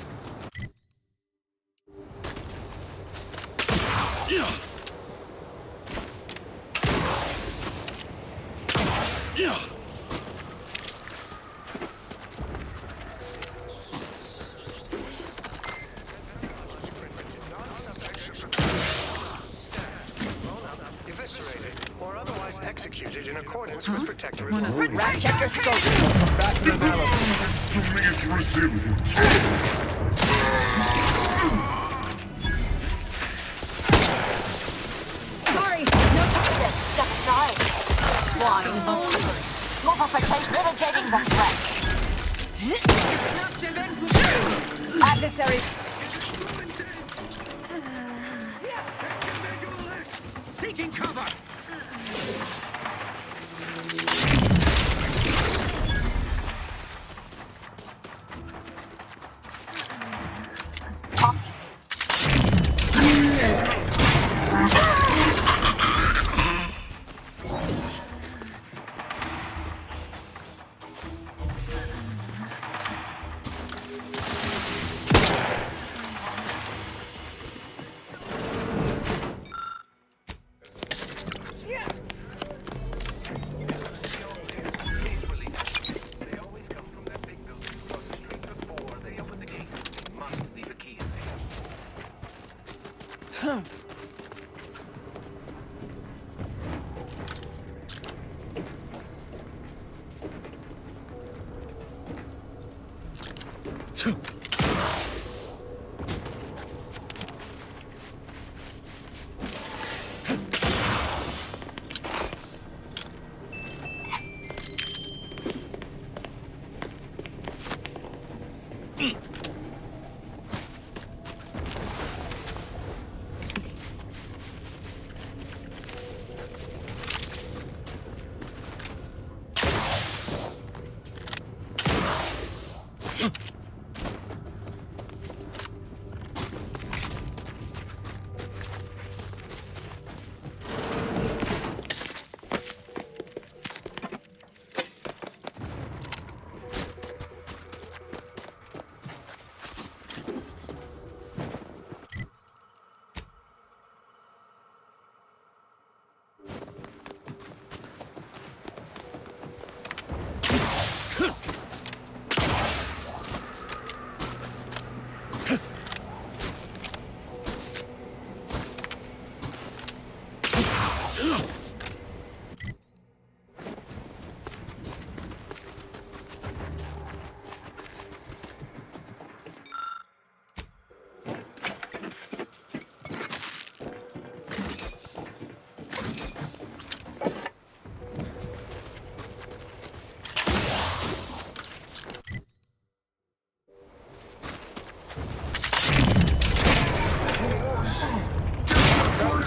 Eviscerated or otherwise executed in accordance with Protectorate law. Check your scope. Back to Sorry, no target. Just die. Flying. Multiplication mitigating the threat. Adversary. Seeking cover!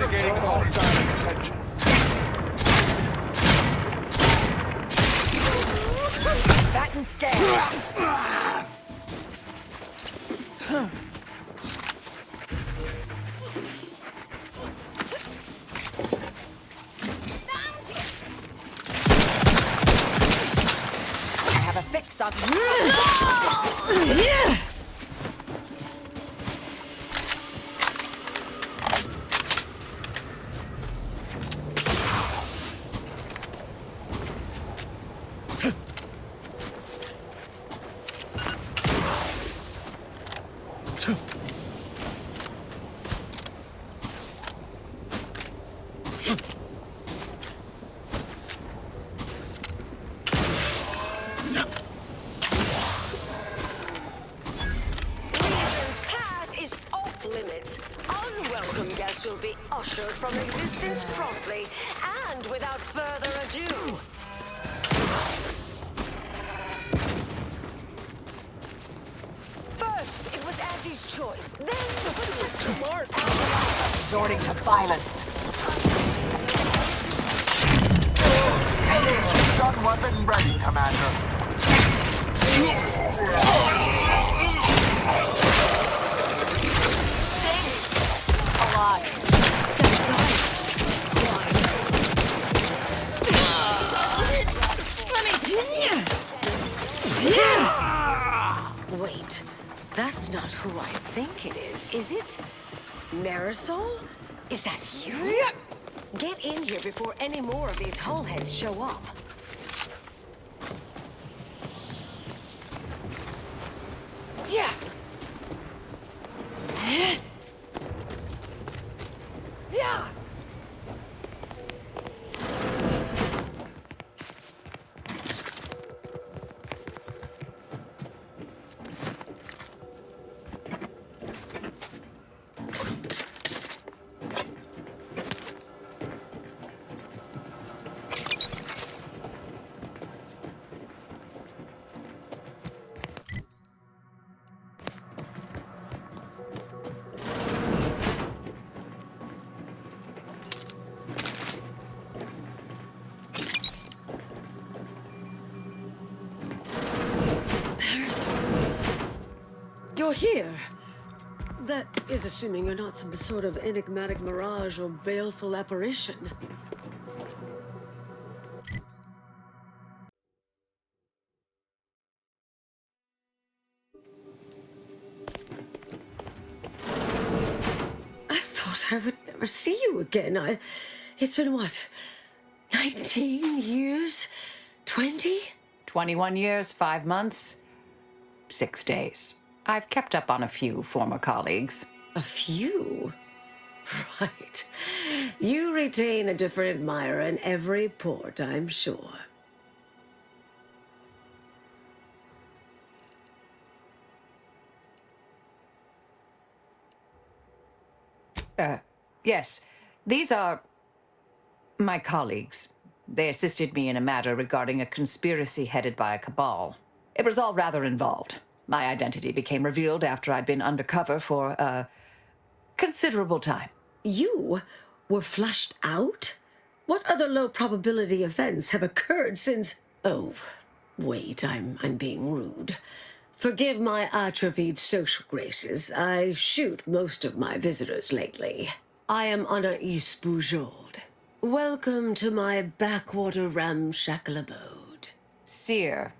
Investigating hostile intentions. Fat and scared. I have a fix on you. Will be ushered from existence promptly and without further ado. First, it was Auntie's choice. Then, Mark resorting to violence. Gun weapon ready, Commander. Wait, that's not who I think it is it? Marisol? Is that you? Get in here before any more of these hullheads show up. Yeah. Yeah. You're here. That is assuming you're not some sort of enigmatic mirage or baleful apparition. I thought I would never see you again. It's been what? 19 years? 20? 21 years, 5 months, 6 days. I've kept up on a few former colleagues. A few? Right. You retain a different admirer in every port, I'm sure. Yes. These are my colleagues. They assisted me in a matter regarding a conspiracy headed by a cabal. It was all rather involved. My identity became revealed after I'd been undercover for a considerable time. You were flushed out? What other low-probability events have occurred since... Oh, wait, I'm being rude. Forgive my atrophied social graces. I shoot most of my visitors lately. I am Anais Bujold. Welcome to my backwater ramshackle abode. Seer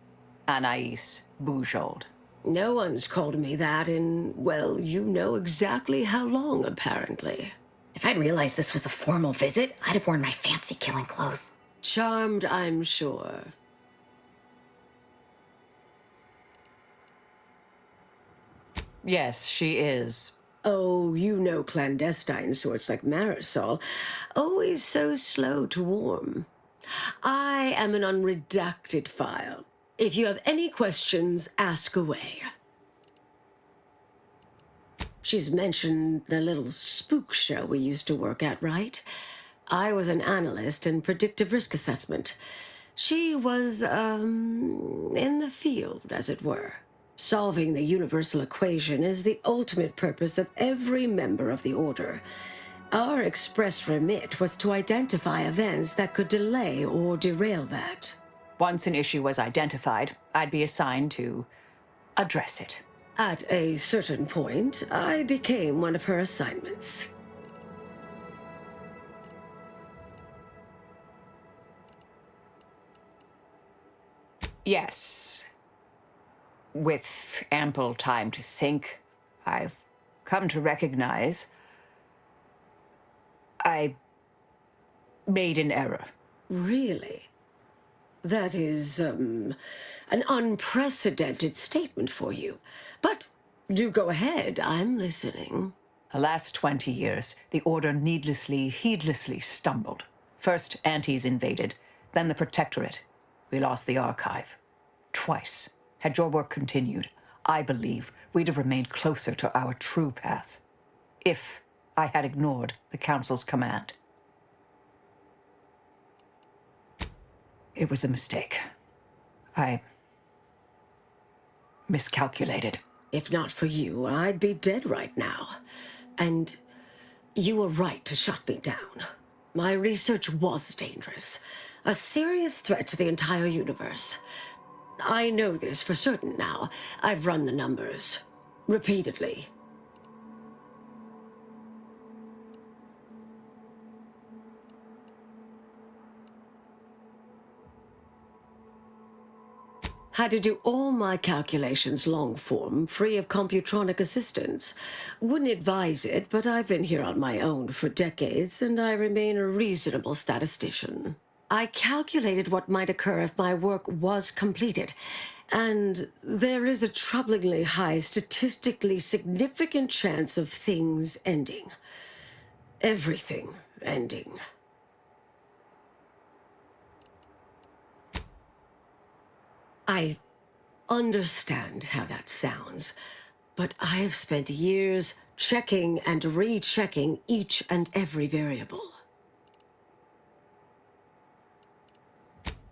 Anais Bujold. No one's called me that in, well, you know exactly how long, apparently. If I'd realized this was a formal visit, I'd have worn my fancy killing clothes. Charmed, I'm sure. Yes, she is. Oh, you know clandestine sorts like Marisol. Always so slow to warm. I am an unredacted file. If you have any questions, ask away. She's mentioned the little spook show we used to work at, right? I was an analyst in predictive risk assessment. She was, in the field, as it were. Solving the universal equation is the ultimate purpose of every member of the Order. Our express remit was to identify events that could delay or derail that. Once an issue was identified, I'd be assigned to address it. At a certain point, I became one of her assignments. Yes. With ample time to think, I've come to recognize I made an error. Really? That is, an unprecedented statement for you. But do go ahead, I'm listening. The last 20 years, the Order heedlessly stumbled. First, Antes invaded, then the Protectorate. We lost the Archive. Twice. Had your work continued, I believe we'd have remained closer to our true path. If I had ignored the Council's command. It was a mistake. I miscalculated. If not for you, I'd be dead right now. And you were right to shut me down. My research was dangerous. A serious threat to the entire universe. I know this for certain now. I've run the numbers. Repeatedly. Had to do all my calculations long form, free of computronic assistance. Wouldn't advise it, but I've been here on my own for decades, and I remain a reasonable statistician. I calculated what might occur if my work was completed, and there is a troublingly high, statistically significant chance of things ending. Everything ending. I understand how that sounds, but I have spent years checking and rechecking each and every variable.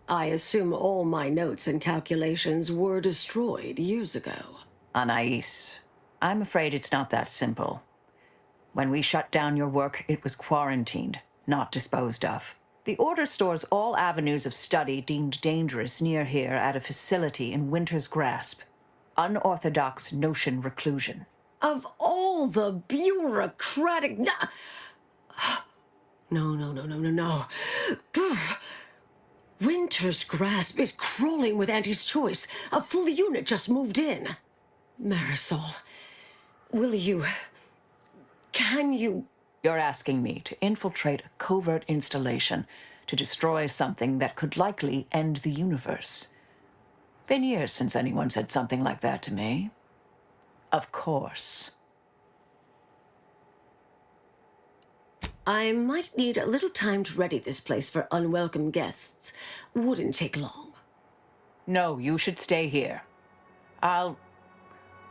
I assume all my notes and calculations were destroyed years ago. Anais, I'm afraid it's not that simple. When we shut down your work, it was quarantined, not disposed of. The Order stores all avenues of study deemed dangerous near here at a facility in Winter's Grasp. Unorthodox notion reclusion. Of all the bureaucratic... No. Winter's Grasp is crawling with Anti's choice. A full unit just moved in. Marisol, will you... Can you... You're asking me to infiltrate a covert installation to destroy something that could likely end the universe. Been years since anyone said something like that to me. Of course. I might need a little time to ready this place for unwelcome guests. Wouldn't take long. No, you should stay here.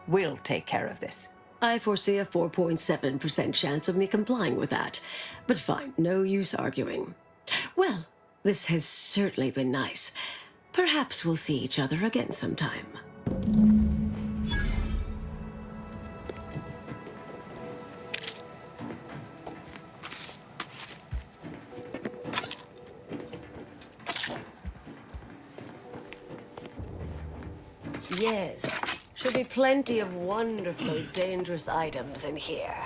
We'll take care of this. I foresee a 4.7% chance of me complying with that. But fine, no use arguing. Well, this has certainly been nice. Perhaps we'll see each other again sometime. Yes, should be plenty of wonderfully dangerous items in here.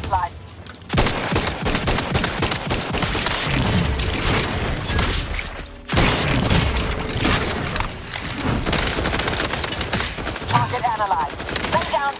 Slide. Target analyzed. Lay down.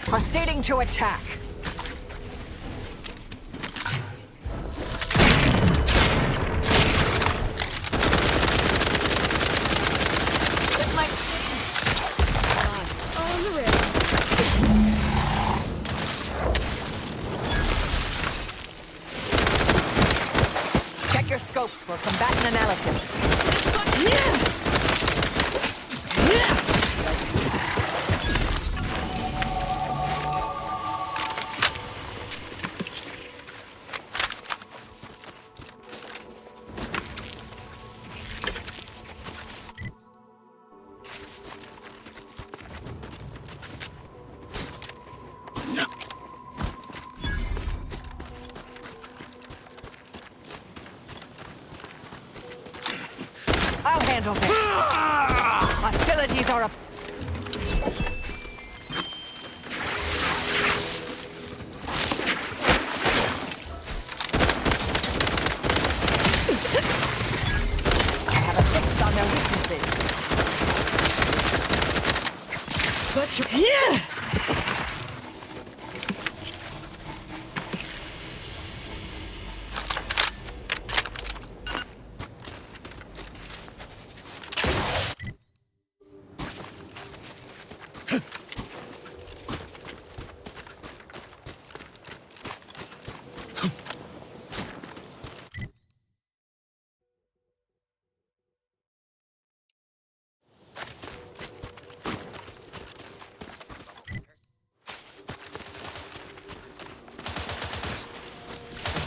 Proceeding to attack. With my On the rail. check your scopes for combatant analysis. I'll handle this. Hostilities are up. I have a fix on their weaknesses.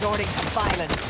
Resorting to violence.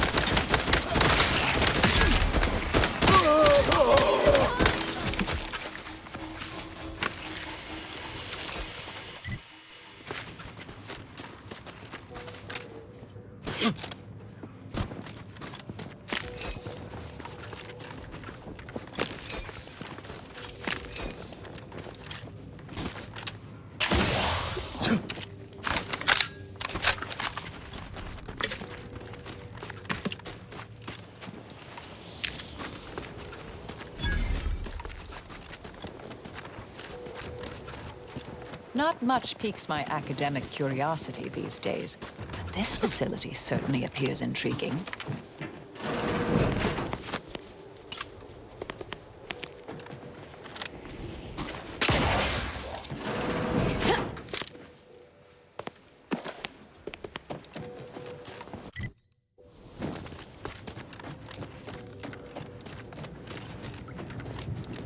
Not much piques my academic curiosity these days, but this facility certainly appears intriguing.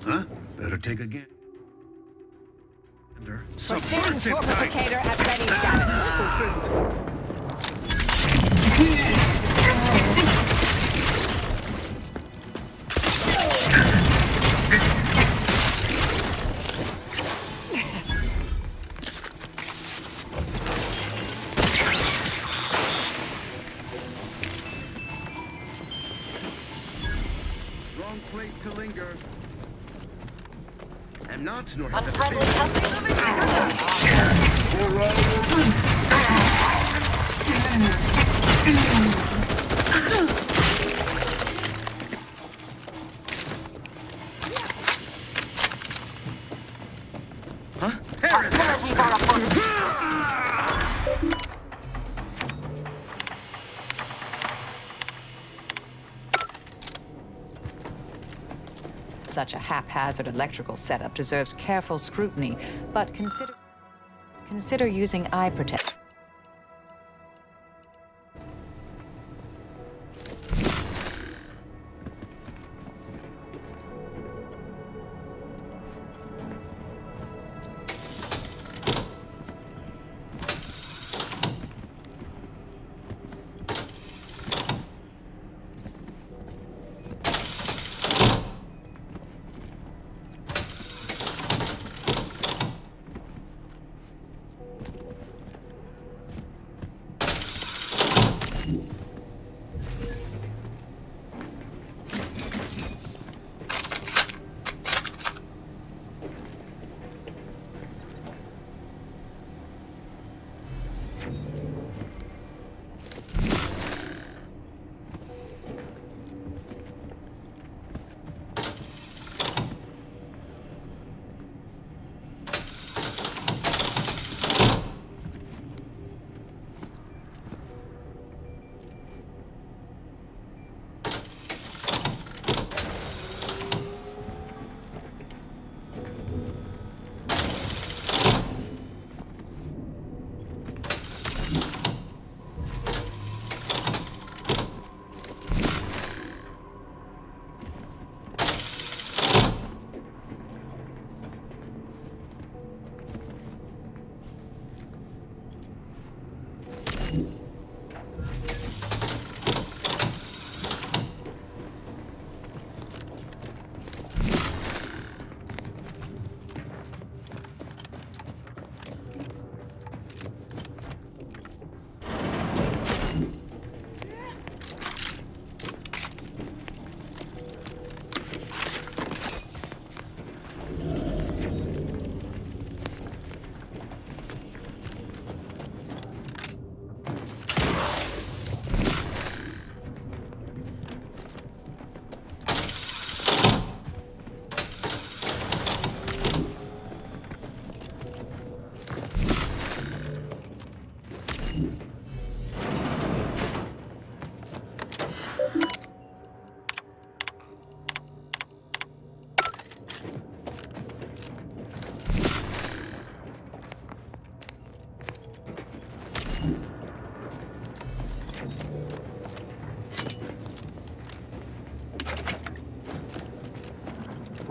Huh? Better take a gander. Proceeding fortificator at ready status. Wrong place to linger. I'm not nor Unfriendly company moving Such a haphazard electrical setup deserves careful scrutiny, but consider using eye protection.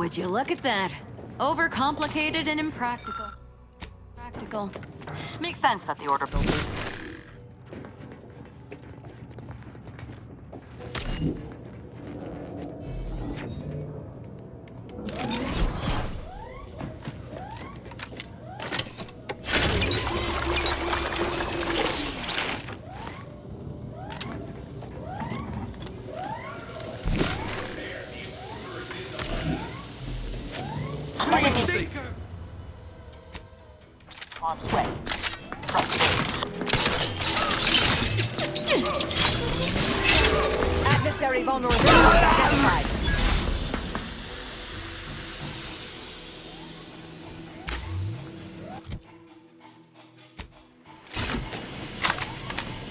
Would you look at that? Overcomplicated and impractical. Practical. Makes sense that the order built it. Adversary vulnerability was identified.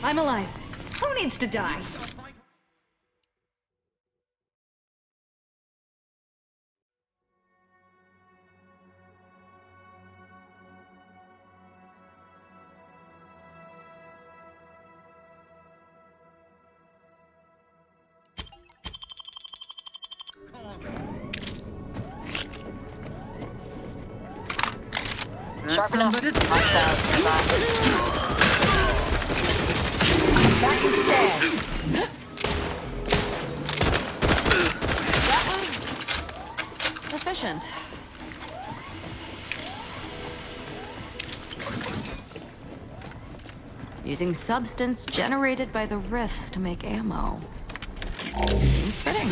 I'm alive. Who needs to die? Sharp enough. Back instead. That was efficient. Using substance generated by the rifts to make ammo. Seems fitting.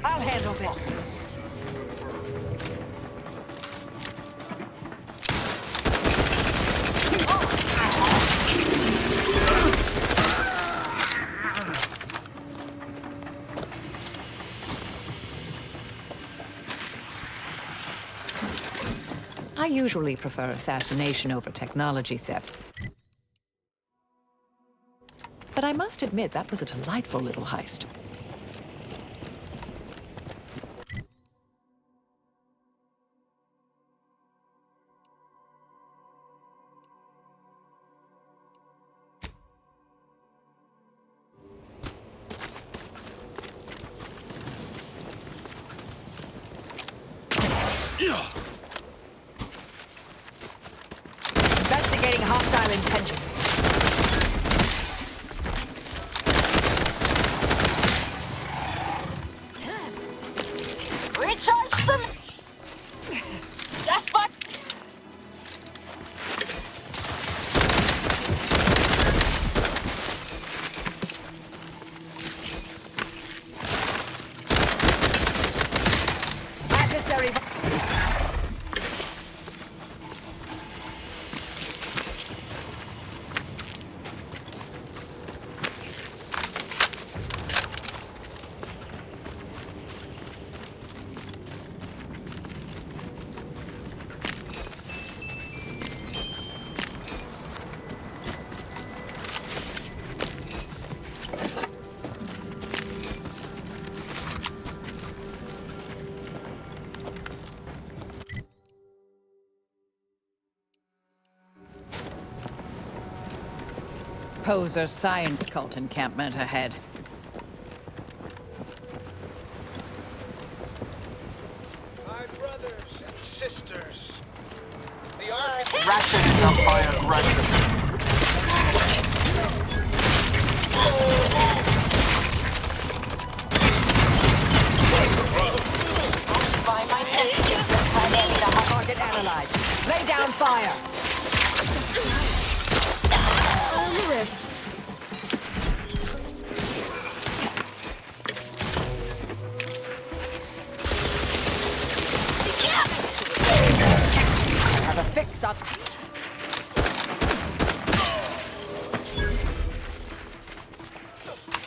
I'll handle this. I usually prefer assassination over technology theft. But I must admit, that was a delightful little heist. Investigating hostile intentions. Recharge them! That's what... Adversary. Poser science cult encampment ahead. My brothers and sisters, the army... Ratchet Empire aggressive. Target analyzed. Lay down fire. On the rift. Have a fix up.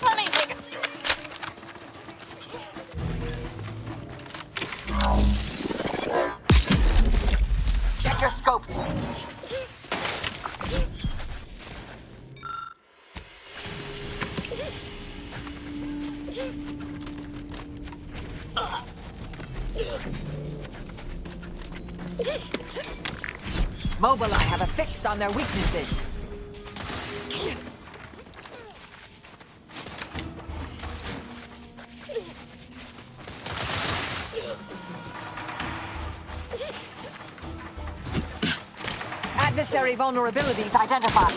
Let me take it. Check your scopes. Mobileye have a fix on their weaknesses. Adversary vulnerabilities identified.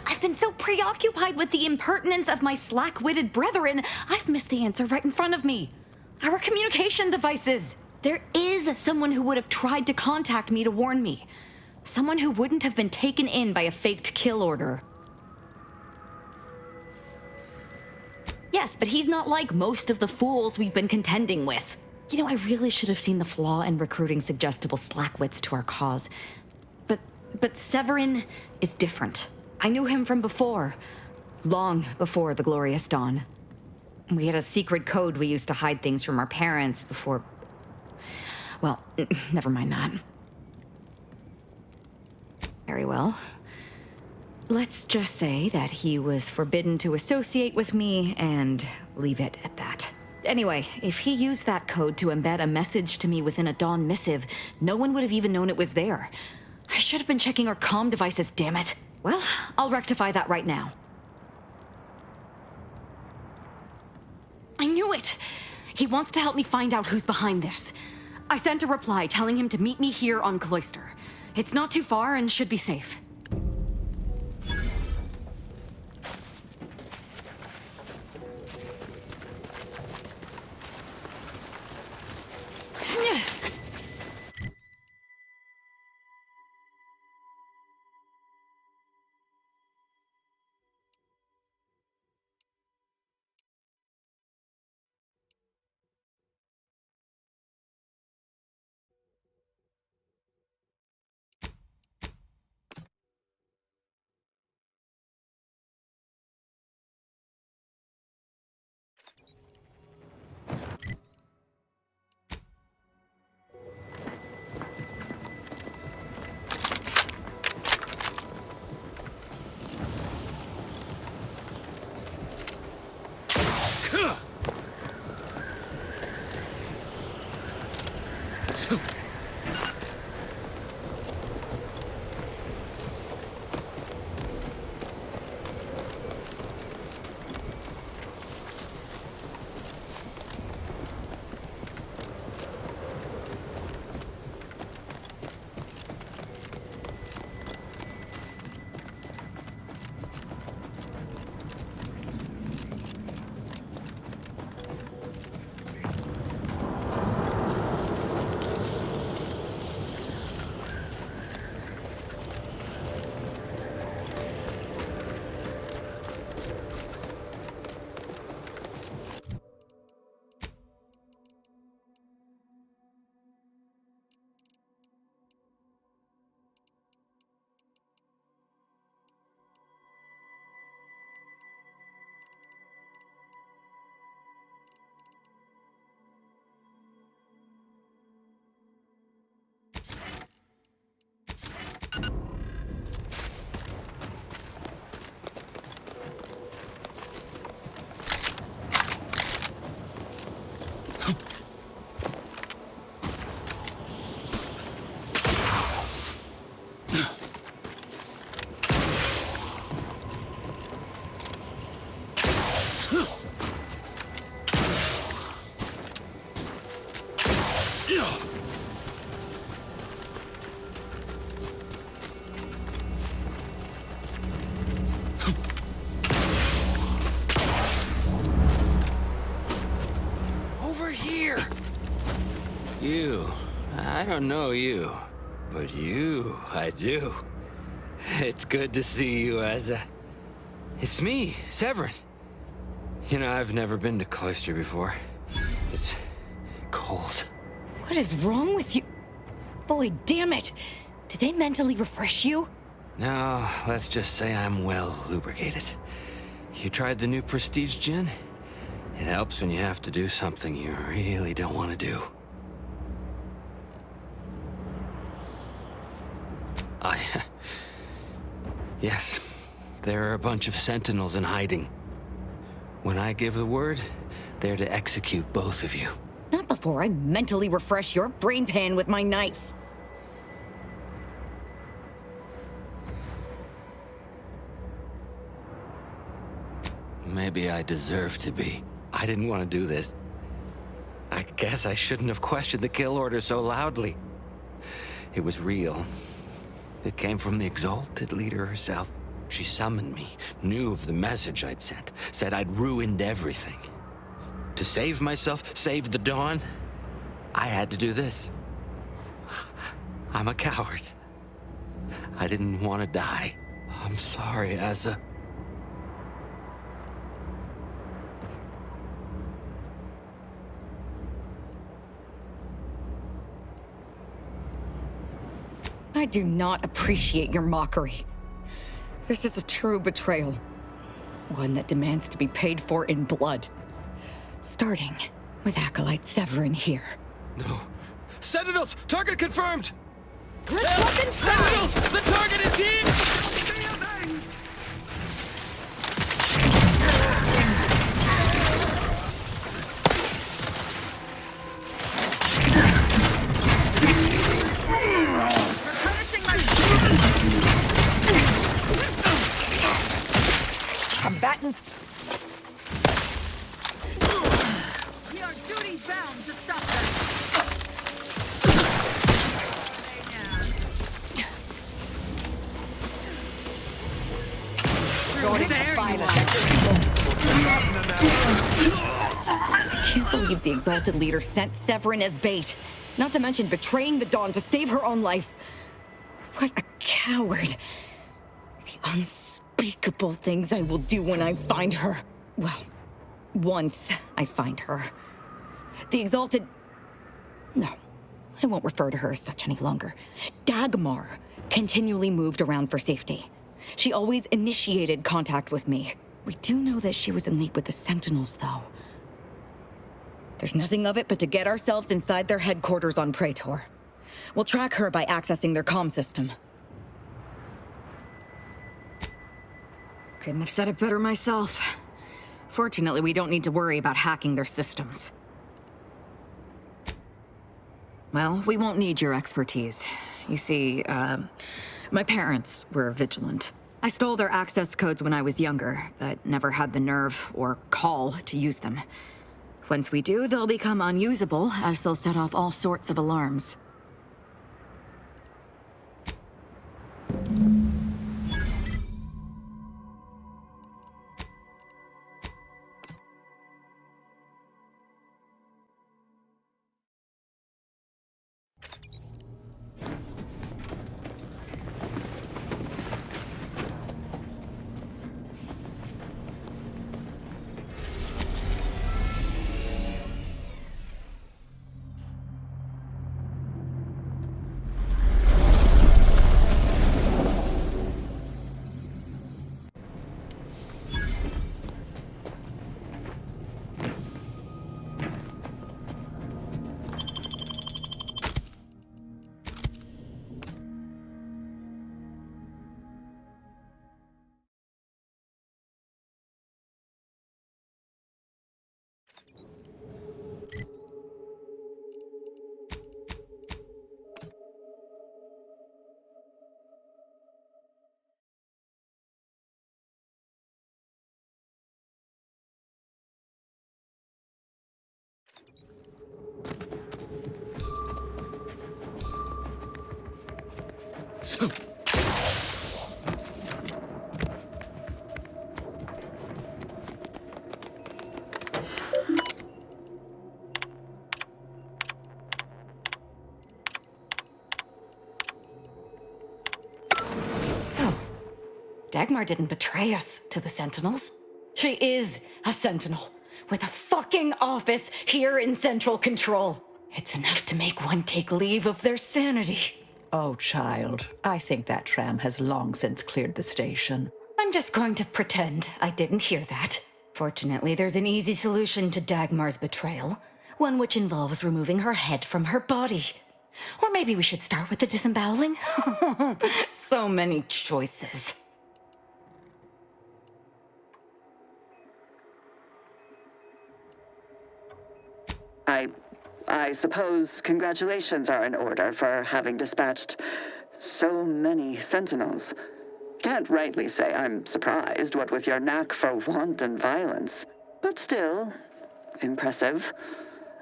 I've been so preoccupied with the impertinence of my slack-witted brethren, I've missed the answer right in front of me. Our communication devices. There is someone who would have tried to contact me to warn me. Someone who wouldn't have been taken in by a faked kill order. Yes, but he's not like most of the fools we've been contending with. You know, I really should have seen the flaw in recruiting suggestible slackwits to our cause. But Severin is different. I knew him from before. Long before the Glorious Dawn. We had a secret code we used to hide things from our parents before... Well, never mind that. Very well. Let's just say that he was forbidden to associate with me and leave it at that. Anyway, if he used that code to embed a message to me within a Dawn missive, no one would have even known it was there. I should have been checking our comm devices, damn it. Well, I'll rectify that right now. I knew it! He wants to help me find out who's behind this. I sent a reply telling him to meet me here on Cloister. It's not too far and should be safe. You. I don't know you, but you, I do. It's good to see you, Asa. It's me, Severin. You know, I've never been to Cloister before. It's cold. What is wrong with you? Boy, damn it! Did they mentally refresh you? No, let's just say I'm well lubricated. You tried the new Prestige gin? It helps when you have to do something you really don't want to do. Yes, there are a bunch of sentinels in hiding. When I give the word, they're to execute both of you. Not before I mentally refresh your brain pan with my knife. Maybe I deserve to be. I didn't want to do this. I guess I shouldn't have questioned the kill order so loudly. It was real. It came from the Exalted Leader herself. She summoned me, knew of the message I'd sent, said I'd ruined everything. To save myself, save the Dawn, I had to do this. I'm a coward. I didn't want to die. I'm sorry, Asa. I do not appreciate your mockery. This is a true betrayal. One that demands to be paid for in blood. Starting with Acolyte Severin here. No. Sentinels! Target confirmed! Let's fucking Sentinels! The target is here! Combatants. We are duty bound to stop them. I can't believe the Exalted Leader sent Severin as bait. Not to mention betraying the Dawn to save her own life. What a coward. The unspeakable things I will do when I find her. Well, once I find her. The Exalted... No, I won't refer to her as such any longer. Dagmar continually moved around for safety. She always initiated contact with me. We do know that she was in league with the Sentinels, though. There's nothing of it but to get ourselves inside their headquarters on Praetor. We'll track her by accessing their comm system. Couldn't have said it better myself. Fortunately, we don't need to worry about hacking their systems. Well, we won't need your expertise. You see, my parents were vigilant. I stole their access codes when I was younger, but never had the nerve or call to use them. Once we do, they'll become unusable, as they'll set off all sorts of alarms. Dagmar didn't betray us to the Sentinels. She is a Sentinel, with a fucking office here in Central Control. It's enough to make one take leave of their sanity. Oh, child, I think that tram has long since cleared the station. I'm just going to pretend I didn't hear that. Fortunately, there's an easy solution to Dagmar's betrayal. One which involves removing her head from her body. Or maybe we should start with the disemboweling? So many choices. I suppose congratulations are in order for having dispatched so many sentinels. Can't rightly say I'm surprised, what with your knack for wanton violence. But still, impressive.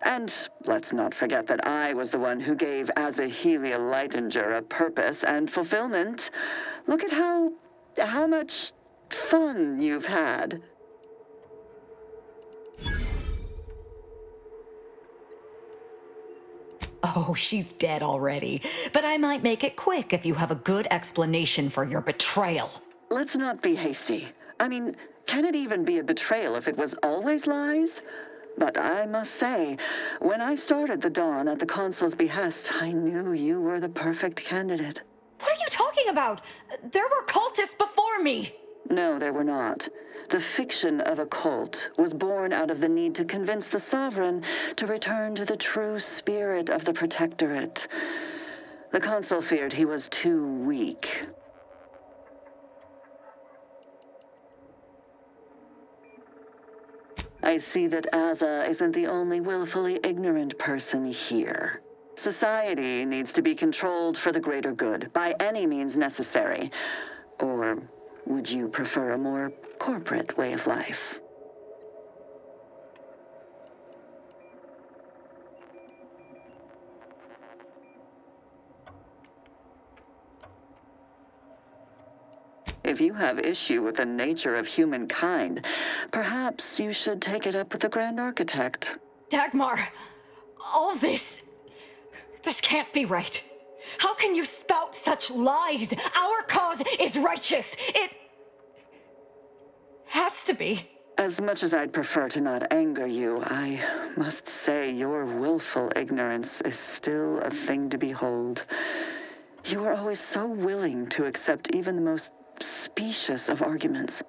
And let's not forget that I was the one who gave Azahelia Leitinger a purpose and fulfillment. Look at how much fun you've had. Oh, she's dead already. But I might make it quick if you have a good explanation for your betrayal. Let's not be hasty. I mean, can it even be a betrayal if it was always lies? But I must say, when I started the Dawn at the Consul's behest, I knew you were the perfect candidate. What are you talking about? There were cultists before me. No, there were not. The fiction of a cult was born out of the need to convince the Sovereign to return to the true spirit of the Protectorate. The Consul feared he was too weak. I see that Aza isn't the only willfully ignorant person here. Society needs to be controlled for the greater good, by any means necessary. Or would you prefer a more corporate way of life? If you have issue with the nature of humankind, perhaps you should take it up with the Grand Architect. Dagmar, all this can't be right. How can you spout such lies? Our cause is righteous. It has to be. As much as I'd prefer to not anger you, I must say your willful ignorance is still a thing to behold. You are always so willing to accept even the most specious of arguments.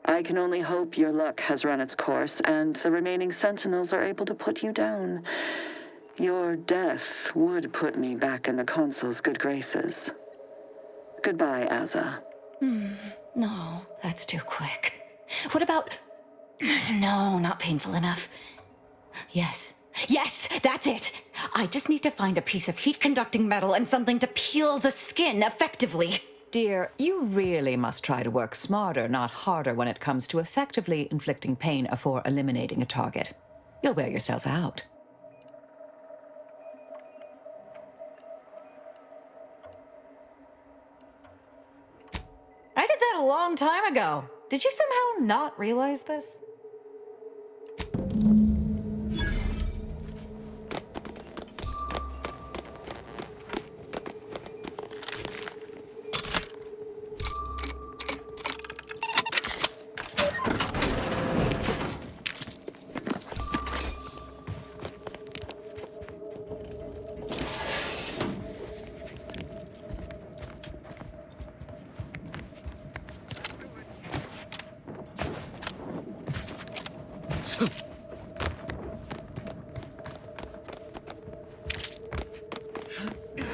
I can only hope your luck has run its course and the remaining sentinels are able to put you down. Your death would put me back in the Consul's good graces. Goodbye, Aza. No, that's too quick. What about... No, not painful enough. Yes, that's it. I just need to find a piece of heat-conducting metal and something to peel the skin effectively. Dear, you really must try to work smarter, not harder, when it comes to effectively inflicting pain afore eliminating a target. You'll wear yourself out. I did that a long time ago. Did you somehow not realize this?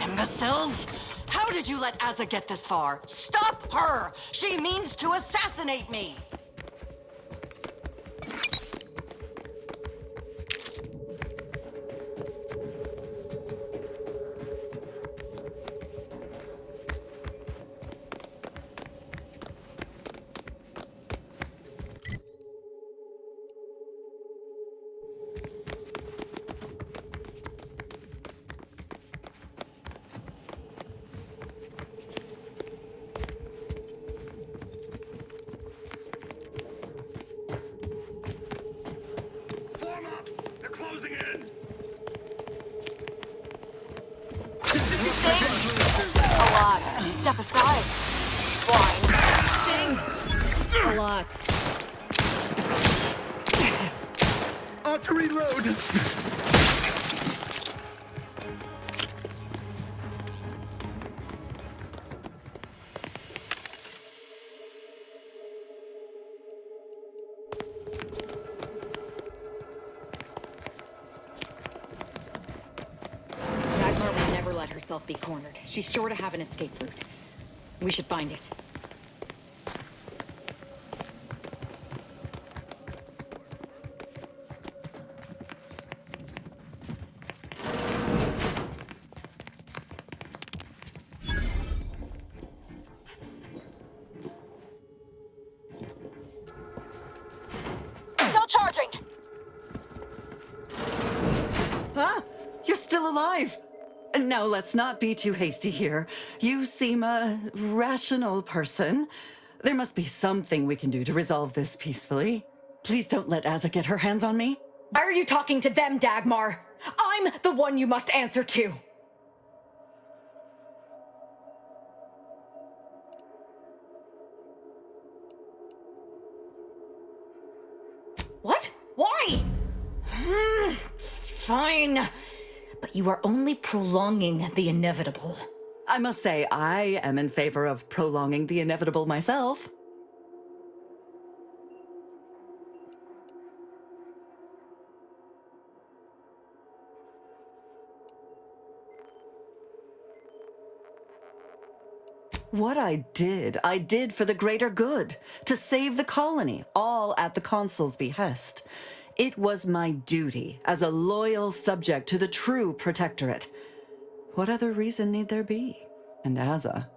Imbeciles! How did you let Aza get this far? Stop her! She means to assassinate me! Step aside. Fine. Sting. A lot. Ought to reload. Dagmar would never let herself be cornered. She's sure to have an escape route. We should find it. Still charging! Ah! You're still alive! Now, let's not be too hasty here. You seem a rational person. There must be something we can do to resolve this peacefully. Please don't let Azza get her hands on me. Why are you talking to them, Dagmar? I'm the one you must answer to. What? Why? Fine. But you are only prolonging the inevitable. I must say, I am in favor of prolonging the inevitable myself. What I did for the greater good, to save the colony, all at the Consul's behest. It was my duty as a loyal subject to the true Protectorate. What other reason need there be? And Azza,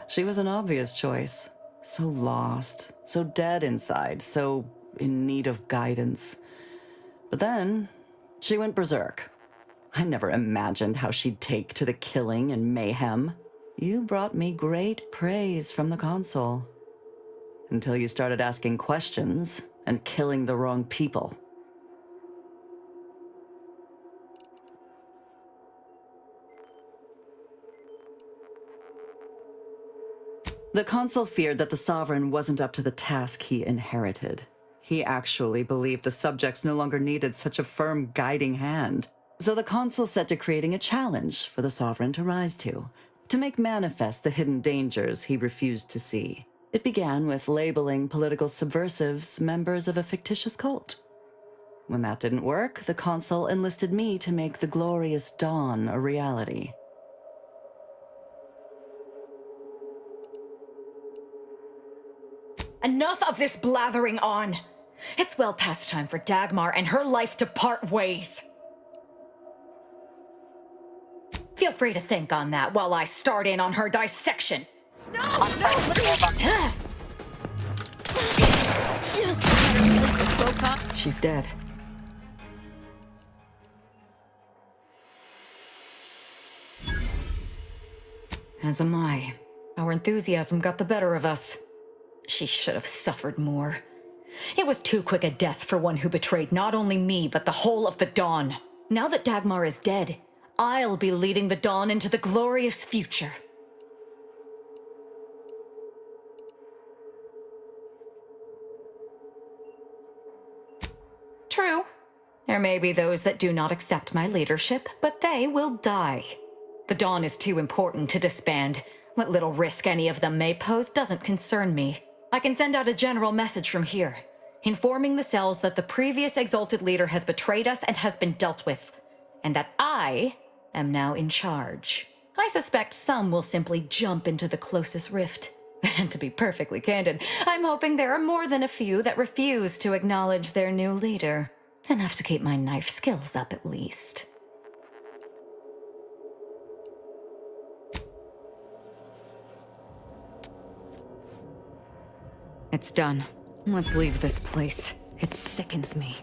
she was an obvious choice. So lost, so dead inside, so in need of guidance. But then, she went berserk. I never imagined how she'd take to the killing and mayhem. You brought me great praise from the Consul. Until you started asking questions and killing the wrong people. The Consul feared that the Sovereign wasn't up to the task he inherited. He actually believed the subjects no longer needed such a firm guiding hand. So the Consul set to creating a challenge for the Sovereign to rise to make manifest the hidden dangers he refused to see. It began with labeling political subversives members of a fictitious cult. When that didn't work, the Consul enlisted me to make the glorious dawn a reality. Enough of this blathering on. It's well past time for Dagmar and her life to part ways. Feel free to think on that while I start in on her dissection. No! She's dead. As am I. Our enthusiasm got the better of us. She should have suffered more. It was too quick a death for one who betrayed not only me, but the whole of the Dawn. Now that Dagmar is dead, I'll be leading the Dawn into the glorious future. True. There may be those that do not accept my leadership, but they will die. The Dawn is too important to disband. What little risk any of them may pose doesn't concern me. I can send out a general message from here, informing the cells that the previous Exalted Leader has betrayed us and has been dealt with, and that I am now in charge. I suspect some will simply jump into the closest rift. And to be perfectly candid, I'm hoping there are more than a few that refuse to acknowledge their new leader. Enough to keep my knife skills up at least. It's done. Let's leave this place. It sickens me.